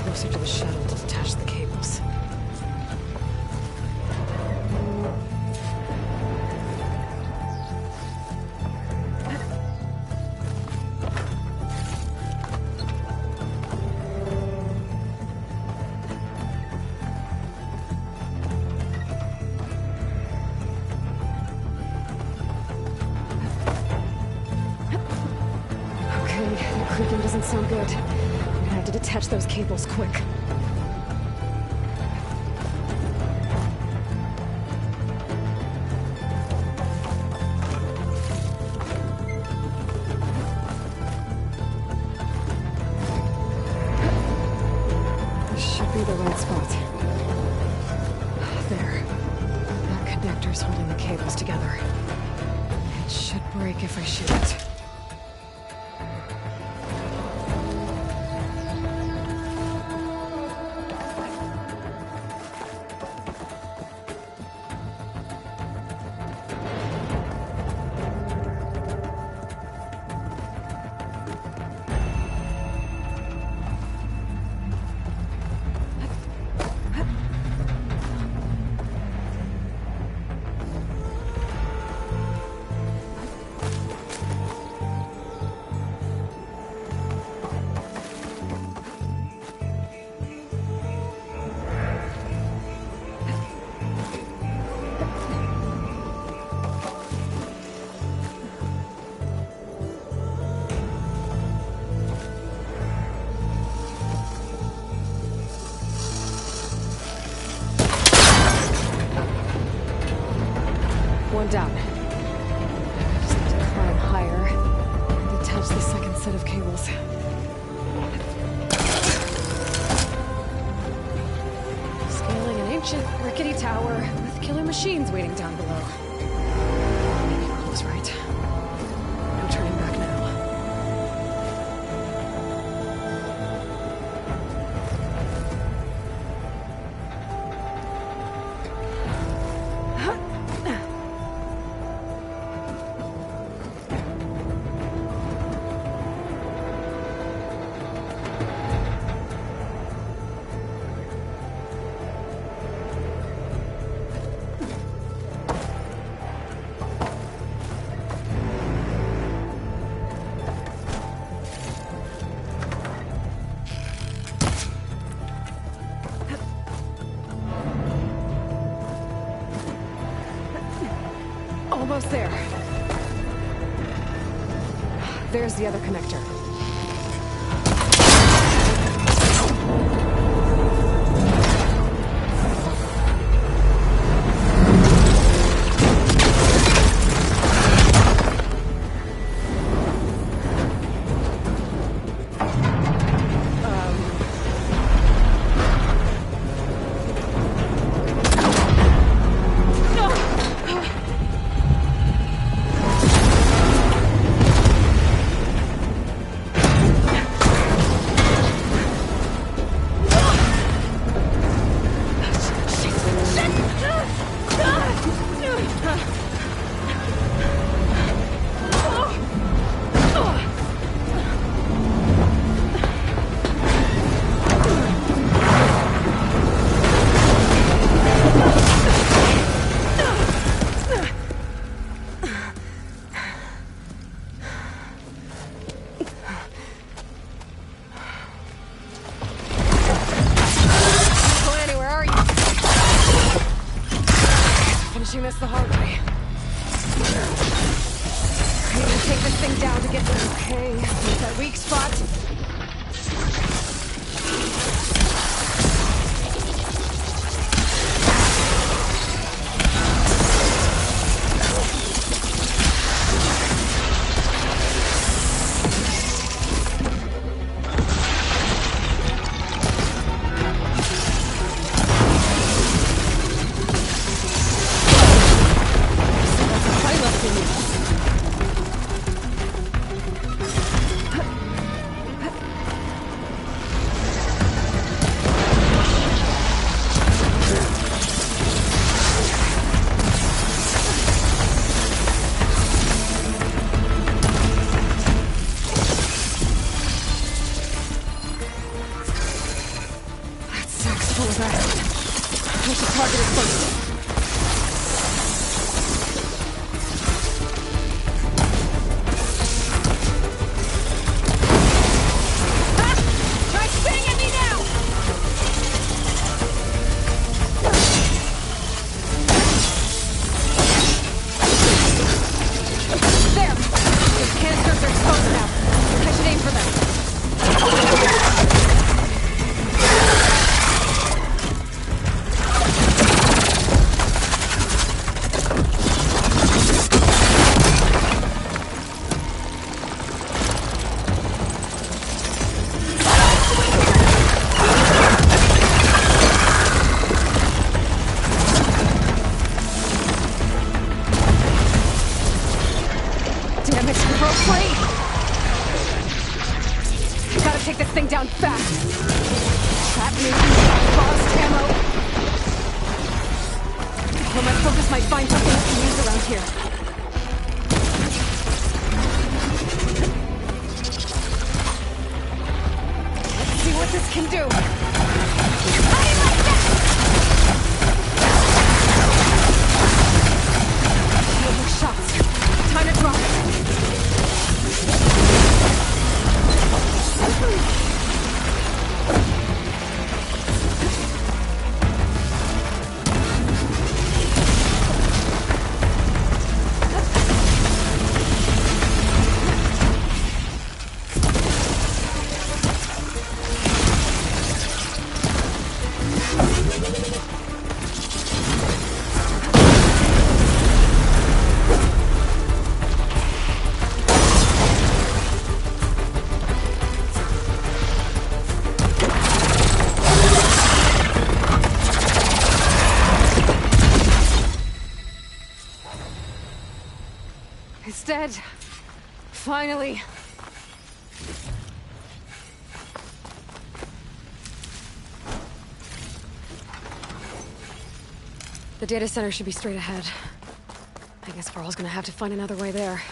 Closer to the shuttle to detach the cables. Okay, the creaking doesn't sound good. I have to detach those cables quick. This should be the right spot. There. That connector's holding the cables together. It should break if I shoot it. One down. Just have to climb higher and detach the second set of cables. Scaling an ancient, rickety tower with killer machines waiting down below. I was right. No turning back now. Almost there. There's the other connector. the hard way. I need to take this thing down to get this. Okay, there's that weak spot. It's dead. Finally. The data center should be straight ahead. I guess Varl's gonna have to find another way there.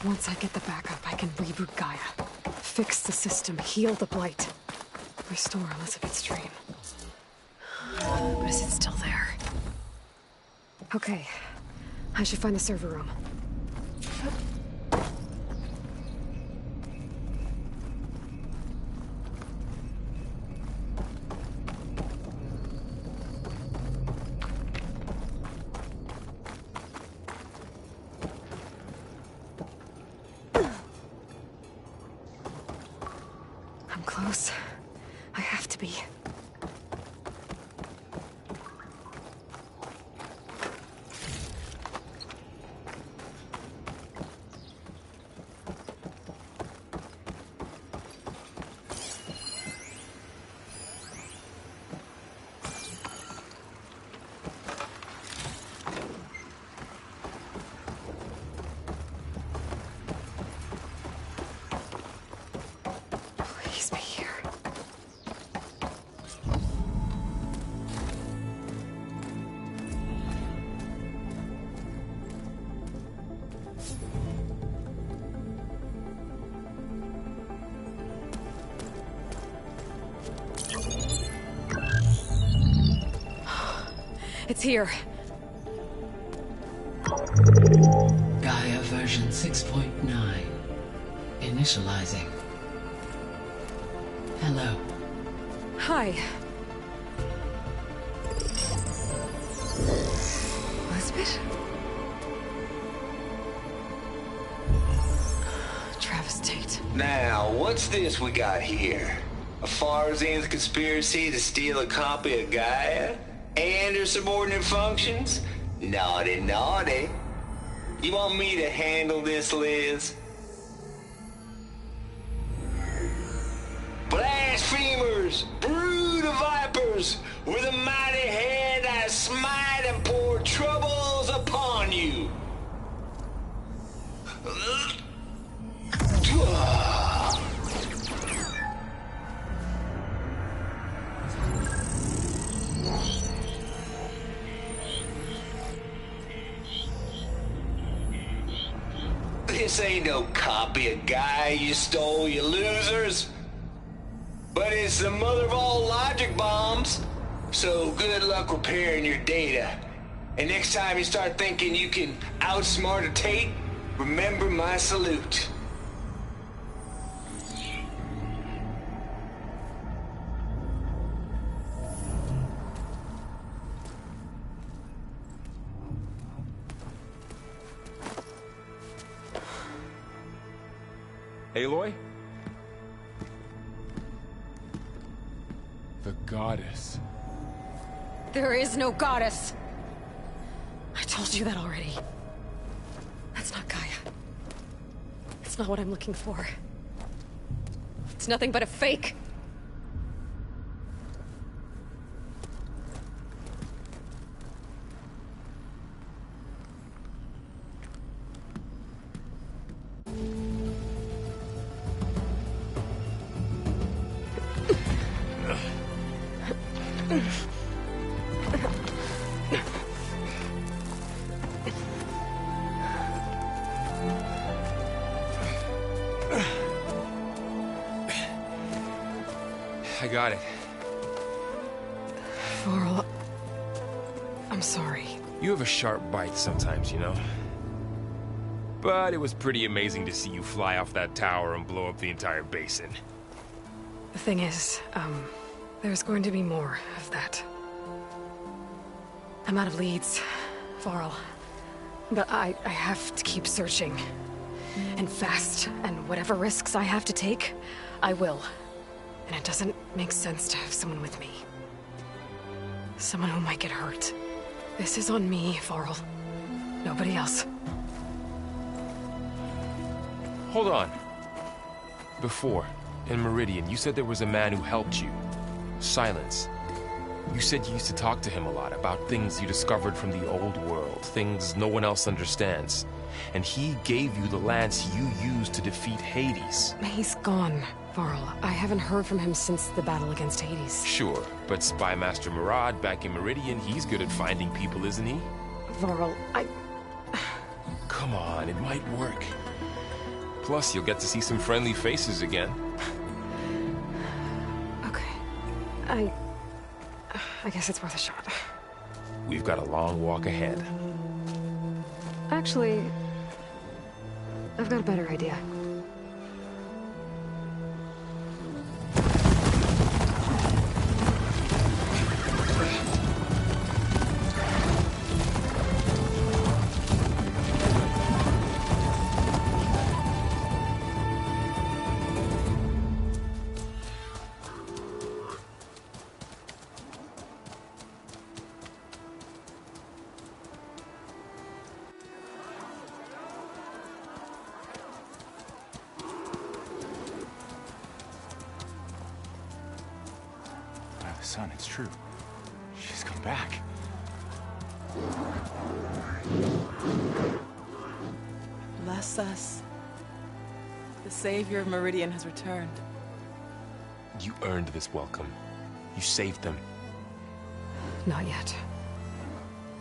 Once I get the backup, I can reboot Gaia. Fix the system, heal the Blight. Restore Elizabeth's dream. But is it still there? Okay. I should find the server room. I'm close. I have to be. Please be here. It's here. Gaia version 6.9. Initializing. Hello. Hi. Elizabeth? Travis Tate. Now, what's this we got here? A Farzan's conspiracy to steal a copy of Gaia? And her subordinate functions? Naughty, naughty. You want me to handle this, Liz? Blasphemers! Brood of vipers! With a mighty hand I smite and pour troubles upon you! This ain't no copy of Gaia you stole, you losers. But it's the mother of all logic bombs. So good luck repairing your data. And next time you start thinking you can outsmart a Tate, remember my salute. Aloy? The goddess. There is no goddess. I told you that already. That's not Gaia. It's not what I'm looking for. It's nothing but a fake. I got it. Varl, I'm sorry. You have a sharp bite sometimes, you know? But it was pretty amazing to see you fly off that tower and blow up the entire basin. The thing is, there's going to be more of that. I'm out of leads, Varl. But I have to keep searching. And fast, and whatever risks I have to take, I will. And it doesn't make sense to have someone with me. Someone who might get hurt. This is on me, Varl. Nobody else. Hold on. Before, in Meridian, you said there was a man who helped you. Silence. You said you used to talk to him a lot about things you discovered from the old world, things no one else understands. And he gave you the lance you used to defeat Hades. He's gone, Varl. I haven't heard from him since the battle against Hades. Sure, but Spy Master Murad back in Meridian, he's good at finding people, isn't he? Varl, Come on, it might work. Plus, you'll get to see some friendly faces again. Okay. I guess it's worth a shot. We've got a long walk ahead. Actually, I've got a better idea. Son, it's true. She's come back. Bless us. The savior of Meridian has returned. You earned this welcome. You saved them. Not yet.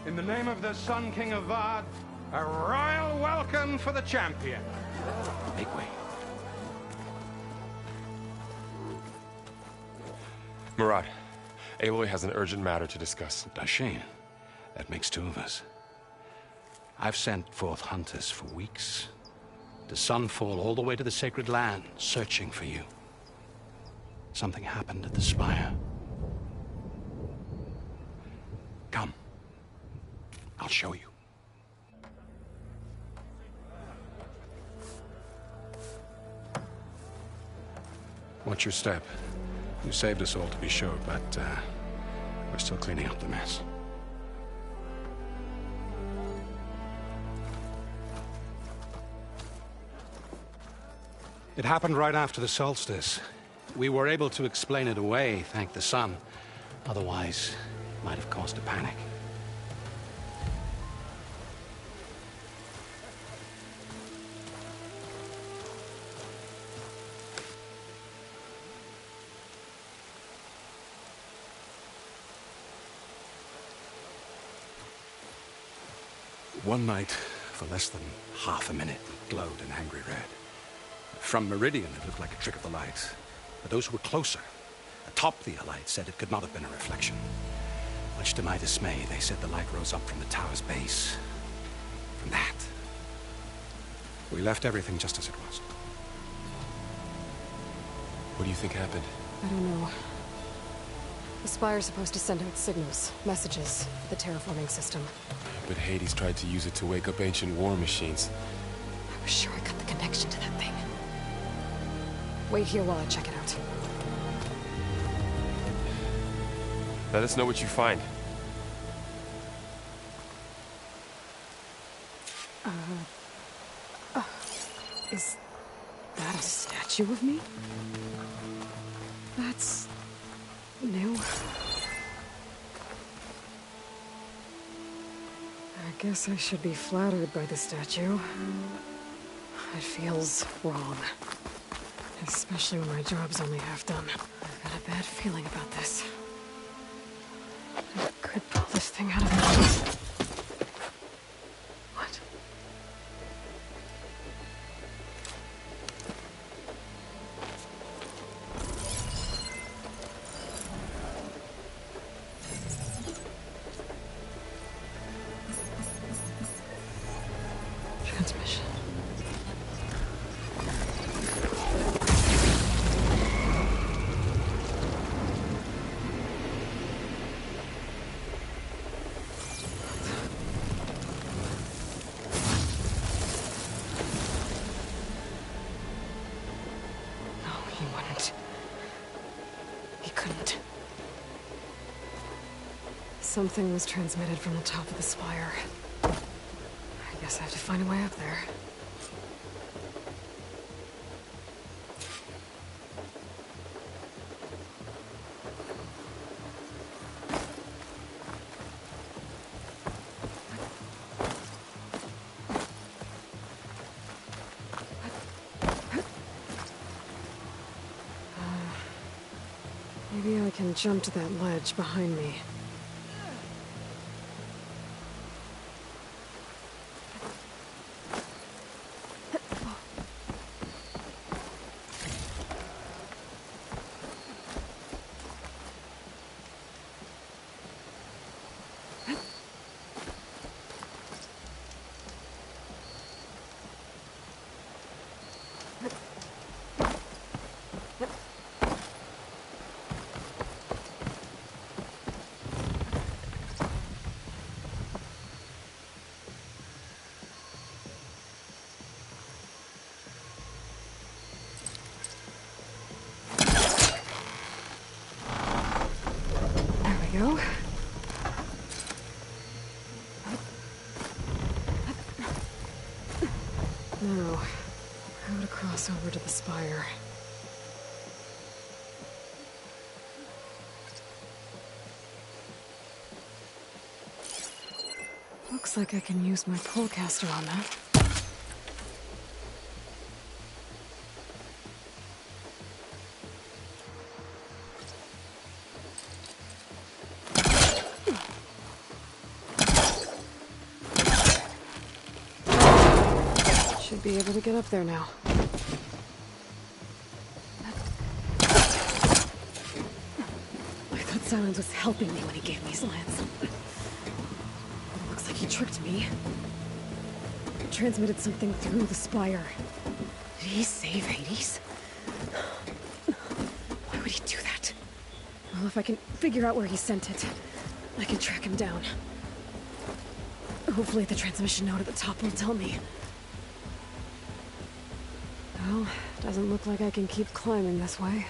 In the name of the Sun King of Vard, a royal welcome for the champion. Make way. Murad, Aloy has an urgent matter to discuss. Dashane, that makes two of us. I've sent forth hunters for weeks, to Sunfall all the way to the Sacred Land, searching for you. Something happened at the Spire. Come. I'll show you. Watch your step. You saved us all, to be sure, but we're still cleaning up the mess. It happened right after the solstice. We were able to explain it away, thank the sun. Otherwise, it might have caused a panic. One night, for less than half a minute, it glowed an angry red. From Meridian, it looked like a trick of the light. But those who were closer, atop the light, said it could not have been a reflection. Much to my dismay, they said the light rose up from the tower's base. From that. We left everything just as it was. What do you think happened? I don't know. The Spire's supposed to send out signals, messages, for the terraforming system. But Hades tried to use it to wake up ancient war machines. I was sure I got the connection to that thing. Wait here while I check it out. Let us know what you find. Is that a statue of me? That's new. I guess I should be flattered by the statue. It feels wrong. Especially when my job's only half done. I've got a bad feeling about this. I could pull this thing out of me. What? Transmission. Something was transmitted from the top of the spire. I guess I have to find a way up there. Maybe I can jump to that ledge behind me. go. Now, how to cross over to the spire. Looks like I can use my polecaster on that. Should be able to get up there now. I thought Silence was helping me when he gave me slants. Looks like he tricked me. Transmitted something through the spire. Did he save Hades? Why would he do that? Well, if I can figure out where he sent it, I can track him down. Hopefully the transmission node at the top will tell me. Well, doesn't look like I can keep climbing this way.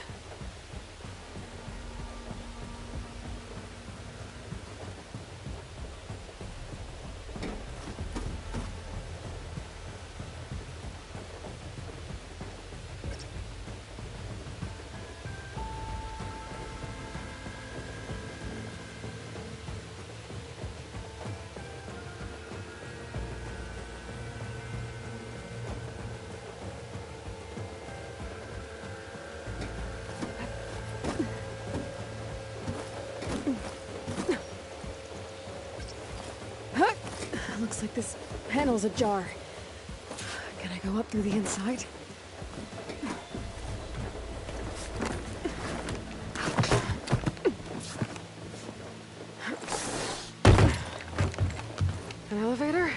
Looks like this panel's ajar. Can I go up through the inside? An elevator?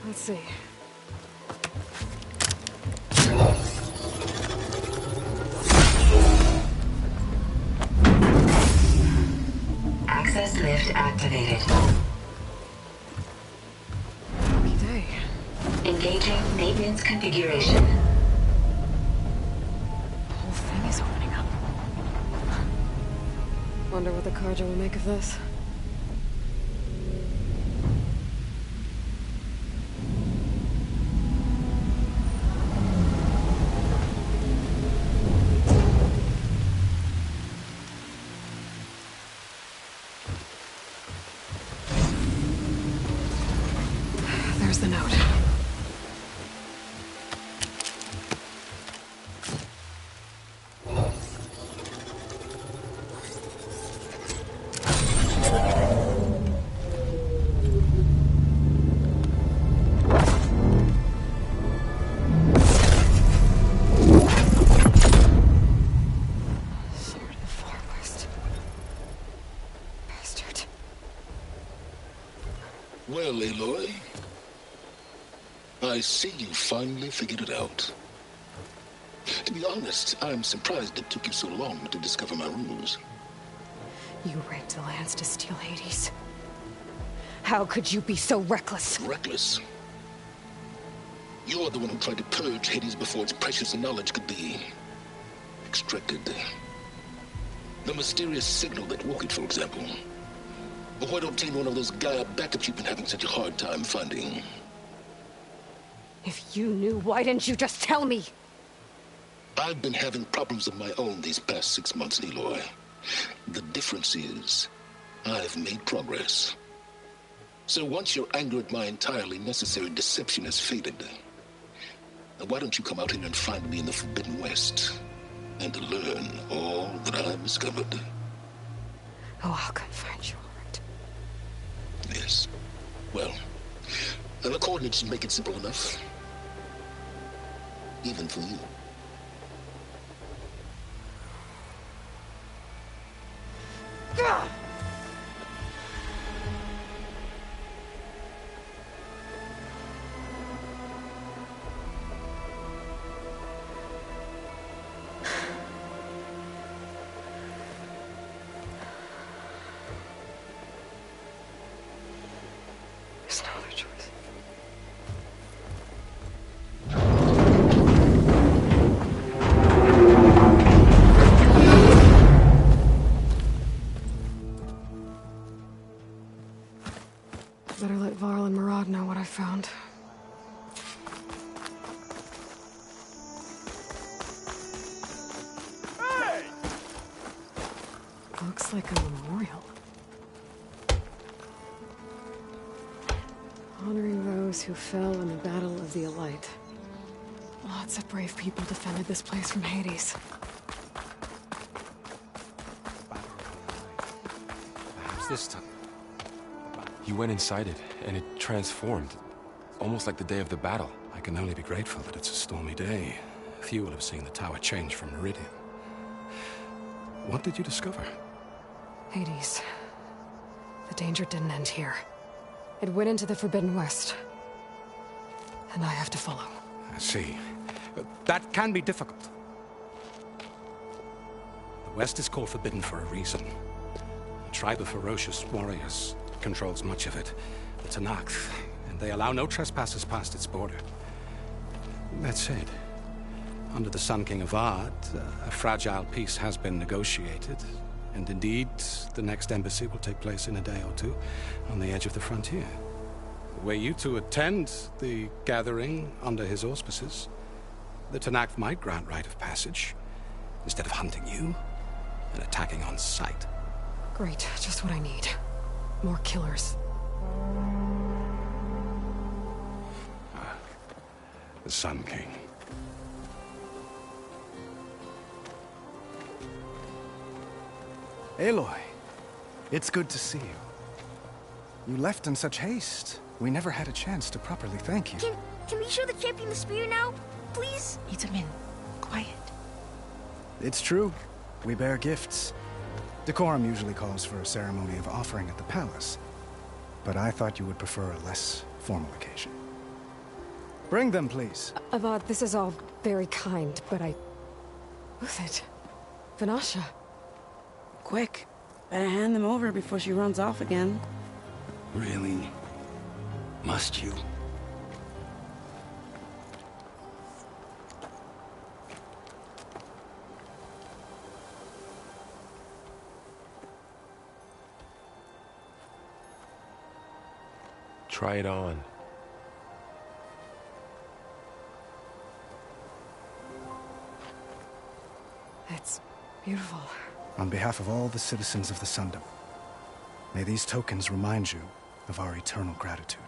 Let's see. Access lift activated. Engaging maintenance configuration. The whole thing is opening up. Wonder what the Carja will make of this. There's the note. Well, Aloy, I see you finally figured it out. To be honest, I'm surprised it took you so long to discover my rules. You raped the lands to steal Hades. How could you be so reckless? Reckless? You're the one who tried to purge Hades before its precious knowledge could be extracted. The mysterious signal that woke it, for example. Or why to obtain one of those Gaia backups you've been having such a hard time finding. If you knew, why didn't you just tell me? I've been having problems of my own these past 6 months, Aloy. The difference is, I've made progress. So once your anger at my entirely necessary deception has faded, why don't you come out here and find me in the Forbidden West, and learn all that I've discovered? Oh, I'll come find you, all right. Yes. Well, the coordinates make it simple enough. Even for you. Gah! There's no other choice. Looks like a memorial. Honoring those who fell in the Battle of the Elite. Lots of brave people defended this place from Hades. Perhaps this time. You went inside it, and it transformed. Almost like the day of the battle. I can only be grateful that it's a stormy day. Few will have seen the tower change from Meridian. What did you discover? Hades. The danger didn't end here. It went into the Forbidden West. And I have to follow. I see. That can be difficult. The West is called Forbidden for a reason. A tribe of ferocious warriors controls much of it. The Tanakh, and they allow no trespassers past its border. That said, under the Sun King of Ard, a fragile peace has been negotiated. And indeed, the next embassy will take place in a day or two on the edge of the frontier. Were you to attend the gathering under his auspices, the Tanakh might grant right of passage, instead of hunting you and attacking on sight. Great, just what I need. More killers. The Sun King. Aloy, it's good to see you. You left in such haste. We never had a chance to properly thank you. Can we show the champion the spear now? Please? Itamin, quiet. It's true. We bear gifts. Decorum usually calls for a ceremony of offering at the palace. But I thought you would prefer a less formal occasion. Bring them, please. Avad, this is all very kind, but Who's it? Vanasha. Quick. Better hand them over before she runs off again. Really? Must you? Try it on. It's beautiful. On behalf of all the citizens of the Sundom, may these tokens remind you of our eternal gratitude.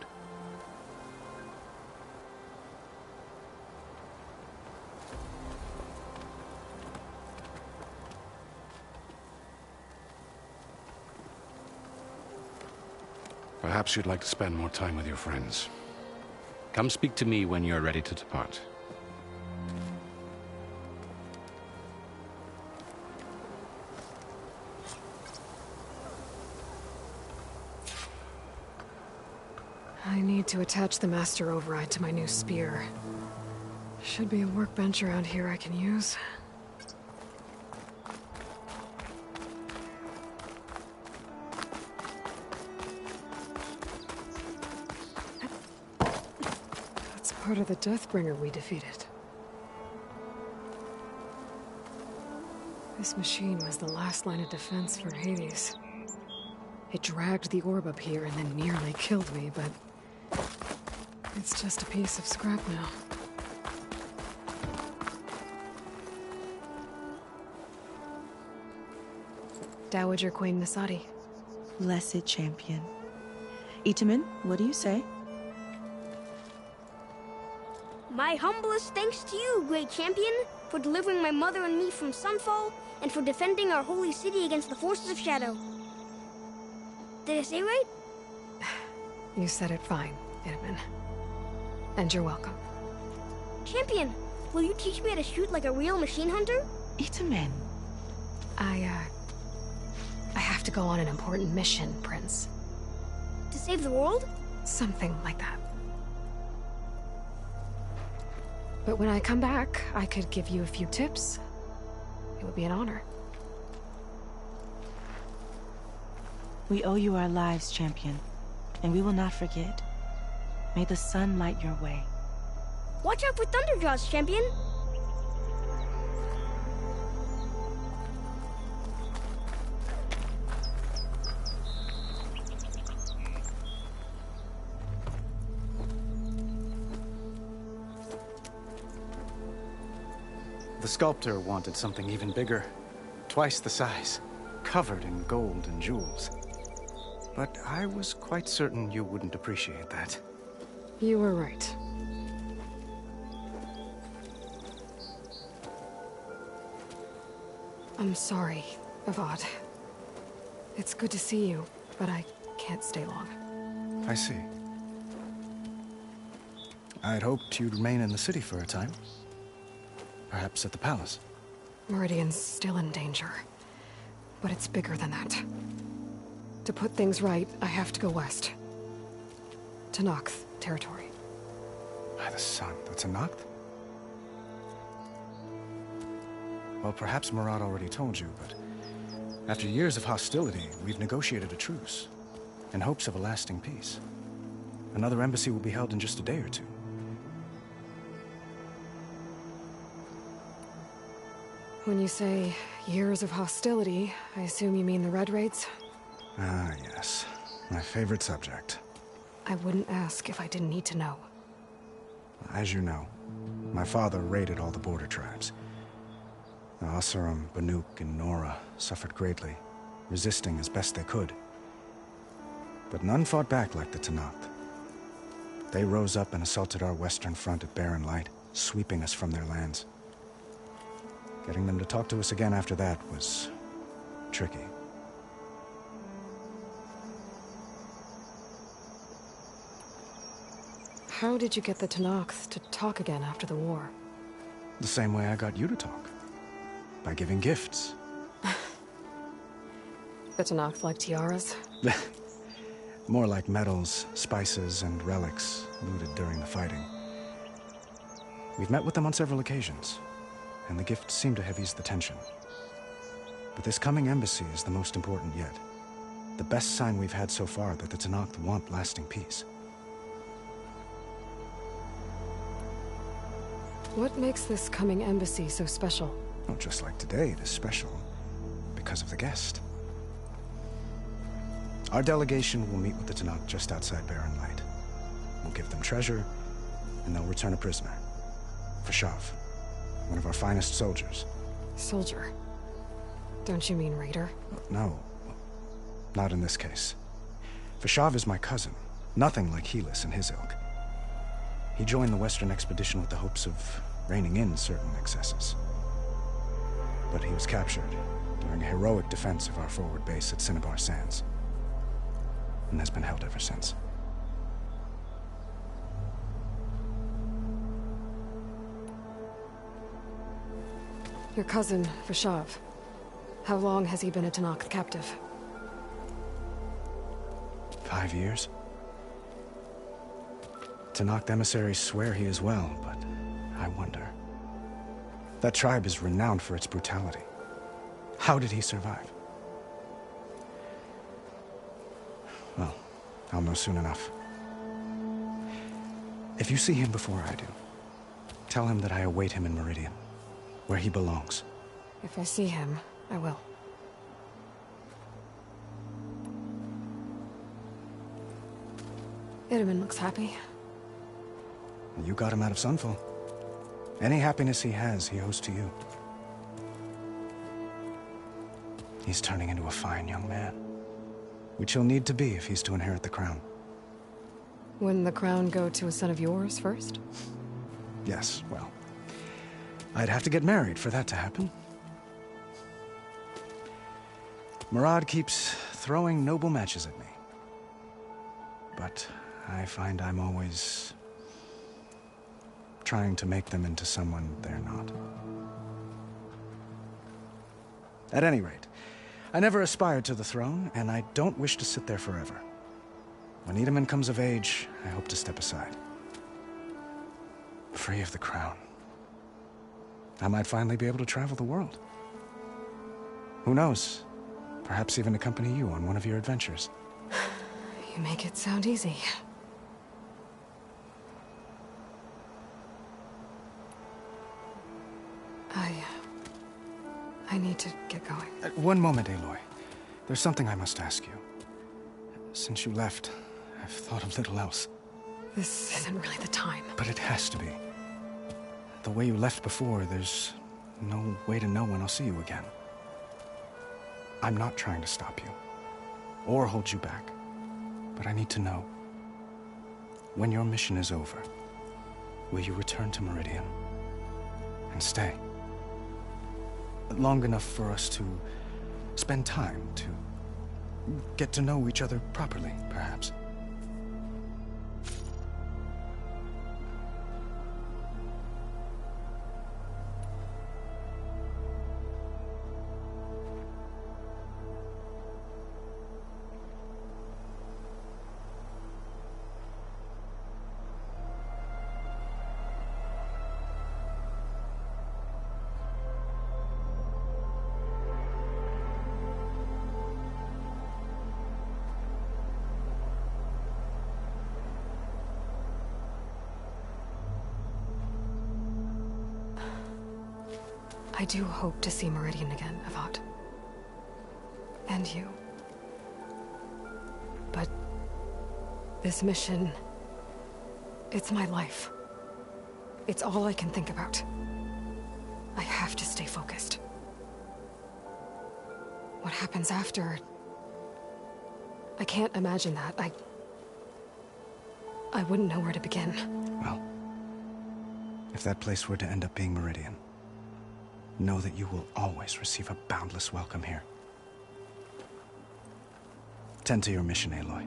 Perhaps you'd like to spend more time with your friends. Come speak to me when you're ready to depart. I need to attach the Master Override to my new spear. Should be a workbench around here I can use. That's part of the Deathbringer we defeated. This machine was the last line of defense for Hades. It dragged the orb up here and then nearly killed me, but it's just a piece of scrap now. Dowager Queen Nasadi. Blessed champion. Itamin, what do you say? My humblest thanks to you, great champion, for delivering my mother and me from Sunfall, and for defending our holy city against the forces of Shadow. Did I say right? You said it fine, Itamin. And you're welcome. Champion, will you teach me how to shoot like a real machine hunter? Itamin. I have to go on an important mission, Prince. To save the world? Something like that. But when I come back, I could give you a few tips. It would be an honor. We owe you our lives, champion, and we will not forget. May the sun light your way. Watch out for Thunderjaws, champion! The sculptor wanted something even bigger. Twice the size. covered in gold and jewels. But I was quite certain you wouldn't appreciate that. You were right. I'm sorry, Avad. It's good to see you, but I can't stay long. I see. I'd hoped you'd remain in the city for a time. Perhaps at the palace. Meridian's still in danger. But it's bigger than that. To put things right, I have to go west. To Noct territory. By the sun, that's a Noct? Well, perhaps Murad already told you, but after years of hostility, we've negotiated a truce, in hopes of a lasting peace. Another embassy will be held in just a day or two. When you say years of hostility, I assume you mean the Red Raids? Ah, yes. My favorite subject. I wouldn't ask if I didn't need to know. As you know, my father raided all the border tribes. The Asuram, Banuk, and Nora suffered greatly, resisting as best they could. But none fought back like the Tenakth. They rose up and assaulted our western front at Barren Light, sweeping us from their lands. Getting them to talk to us again after that was tricky. How did you get the Tenakth to talk again after the war? The same way I got you to talk. By giving gifts. The Tenakth like tiaras? More like medals, spices, and relics looted during the fighting. We've met with them on several occasions, and the gifts seem to have eased the tension. But this coming embassy is the most important yet. The best sign we've had so far that the Tenakth want lasting peace. What makes this coming embassy so special? Well, just like today, it is special because of the guest. Our delegation will meet with the Tenakth just outside Barren Light. We'll give them treasure, and they'll return a prisoner. Fashav, one of our finest soldiers. Soldier? Don't you mean raider? No, not in this case. Fashav is my cousin, nothing like Helis and his ilk. He joined the Western expedition with the hopes of reining in certain excesses. But he was captured during a heroic defense of our forward base at Cinnabar Sands, and has been held ever since. Your cousin, Fashav. How long has he been a Tenakth captive? 5 years. Tenakth emissaries swear he is well, but I wonder. That tribe is renowned for its brutality. How did he survive? Well, I'll know soon enough. If you see him before I do, tell him that I await him in Meridian, where he belongs. If I see him, I will. Itamen looks happy. You got him out of Sunfall. Any happiness he has, he owes to you. He's turning into a fine young man, which he'll need to be if he's to inherit the crown. Wouldn't the crown go to a son of yours first? Yes, well, I'd have to get married for that to happen. Murad keeps throwing noble matches at me. But I find I'm always trying to make them into someone they're not. At any rate, I never aspired to the throne, and I don't wish to sit there forever. When Itamen comes of age, I hope to step aside. Free of the crown. I might finally be able to travel the world. Who knows? Perhaps even accompany you on one of your adventures. You make it sound easy. I need to get going. One moment, Aloy. There's something I must ask you. Since you left, I've thought of little else. This isn't really the time. But it has to be. The way you left before, there's no way to know when I'll see you again. I'm not trying to stop you, or hold you back. But I need to know, when your mission is over, will you return to Meridian and stay? Long enough for us to spend time, to get to know each other properly, perhaps. I do hope to see Meridian again, Avad. And you. But this mission, it's my life. It's all I can think about. I have to stay focused. What happens after? I can't imagine that. I wouldn't know where to begin. Well, if that place were to end up being Meridian, know that you will always receive a boundless welcome here. Tend to your mission, Aloy.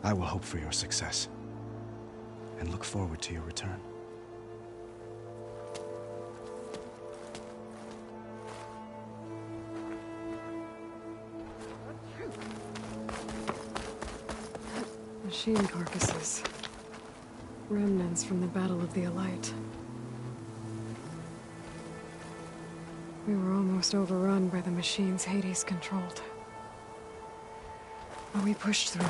I will hope for your success, and look forward to your return. Machine carcasses. Remnants from the Battle of the Elite. We were almost overrun by the machines Hades controlled. But we pushed through.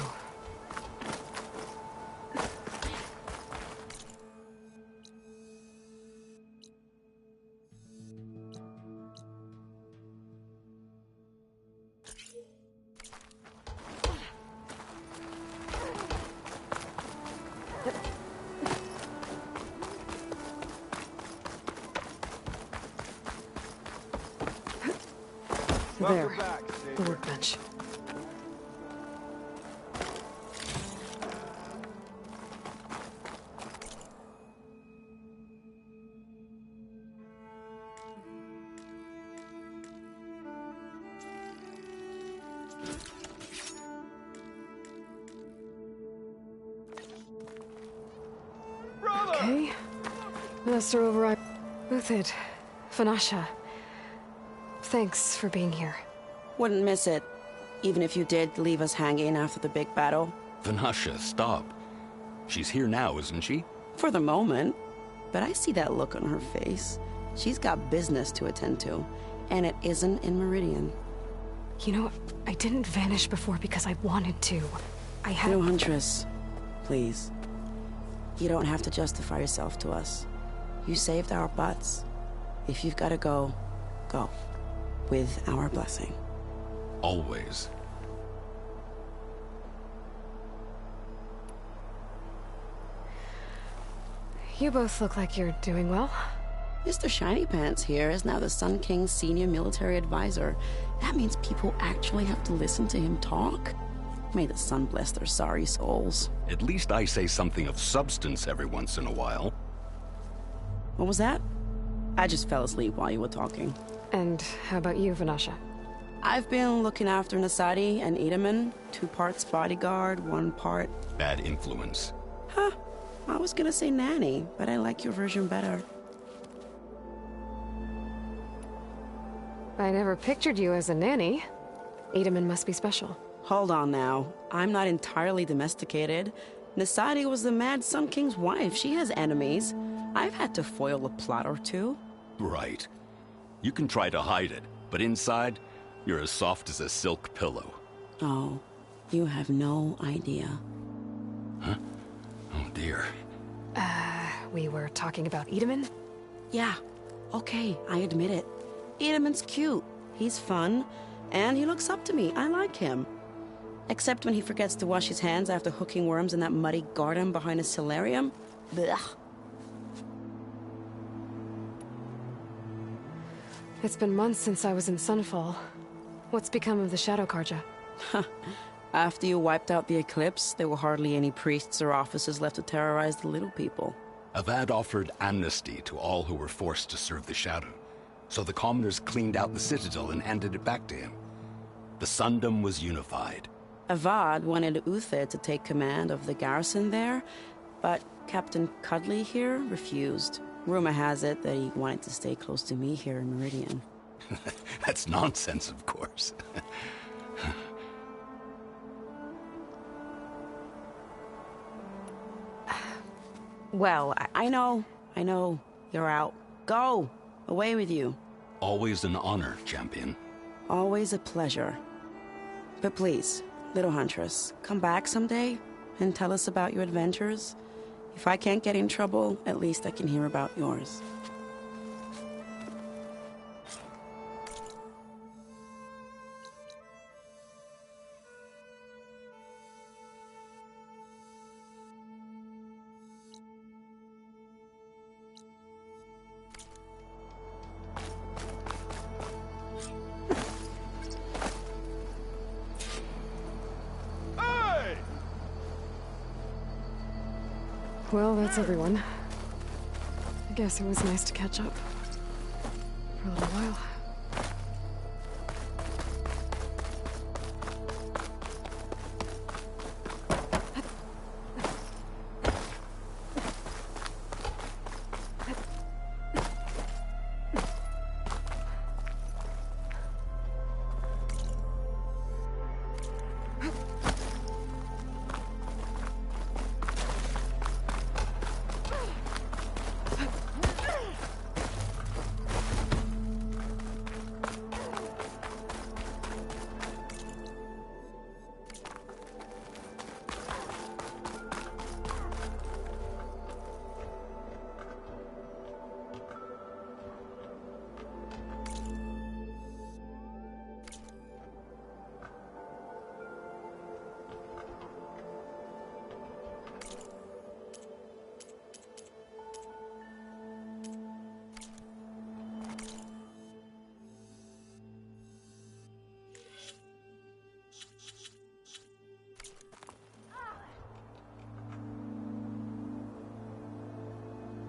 There, the workbench. Okay. Master Override. Uthid. Vanasha. Thanks for being here. Wouldn't miss it, even if you did leave us hanging after the big battle. Vanasha, stop. She's here now, isn't she? For the moment. But I see that look on her face. She's got business to attend to, and it isn't in Meridian. You know, I didn't vanish before because I wanted to. I had... No, Huntress. Please. You don't have to justify yourself to us. You saved our butts. If you've got to go, go. With our blessing. Always. You both look like you're doing well. Mr. Shiny Pants here is now the Sun King's senior military advisor. That means people actually have to listen to him talk. May the sun bless their sorry souls. At least I say something of substance every once in a while. What was that? I just fell asleep while you were talking. And how about you, Vanasha? I've been looking after Nasadi and Edaman. 2 parts bodyguard, 1 part... Bad influence. Huh. I was gonna say nanny, but I like your version better. I never pictured you as a nanny. Edaman must be special. Hold on now. I'm not entirely domesticated. Nasadi was the Mad Sun King's wife. She has enemies. I've had to foil a plot or 2. Right. You can try to hide it, but inside, you're as soft as a silk pillow. Oh, you have no idea. Huh? Oh dear. We were talking about Edaman? Yeah. Okay, I admit it. Edaman's cute. He's fun. And he looks up to me. I like him. Except when he forgets to wash his hands after hooking worms in that muddy garden behind his solarium. Blech. It's been months since I was in Sunfall. What's become of the Shadow Carja? After you wiped out the Eclipse, there were hardly any priests or officers left to terrorize the little people. Avad offered amnesty to all who were forced to serve the Shadow. So the commoners cleaned out the Citadel and handed it back to him. The Sundom was unified. Avad wanted Uther to take command of the garrison there, but Captain Cudley here refused. Rumor has it that he wanted to stay close to me here in Meridian. That's nonsense, of course. Well, I know. You're out. Go! Away with you. Always an honor, champion. Always a pleasure. But please, little Huntress, come back someday and tell us about your adventures. If I can't get in trouble, at least I can hear about yours. Well, that's everyone. I guess it was nice to catch up. For a little while.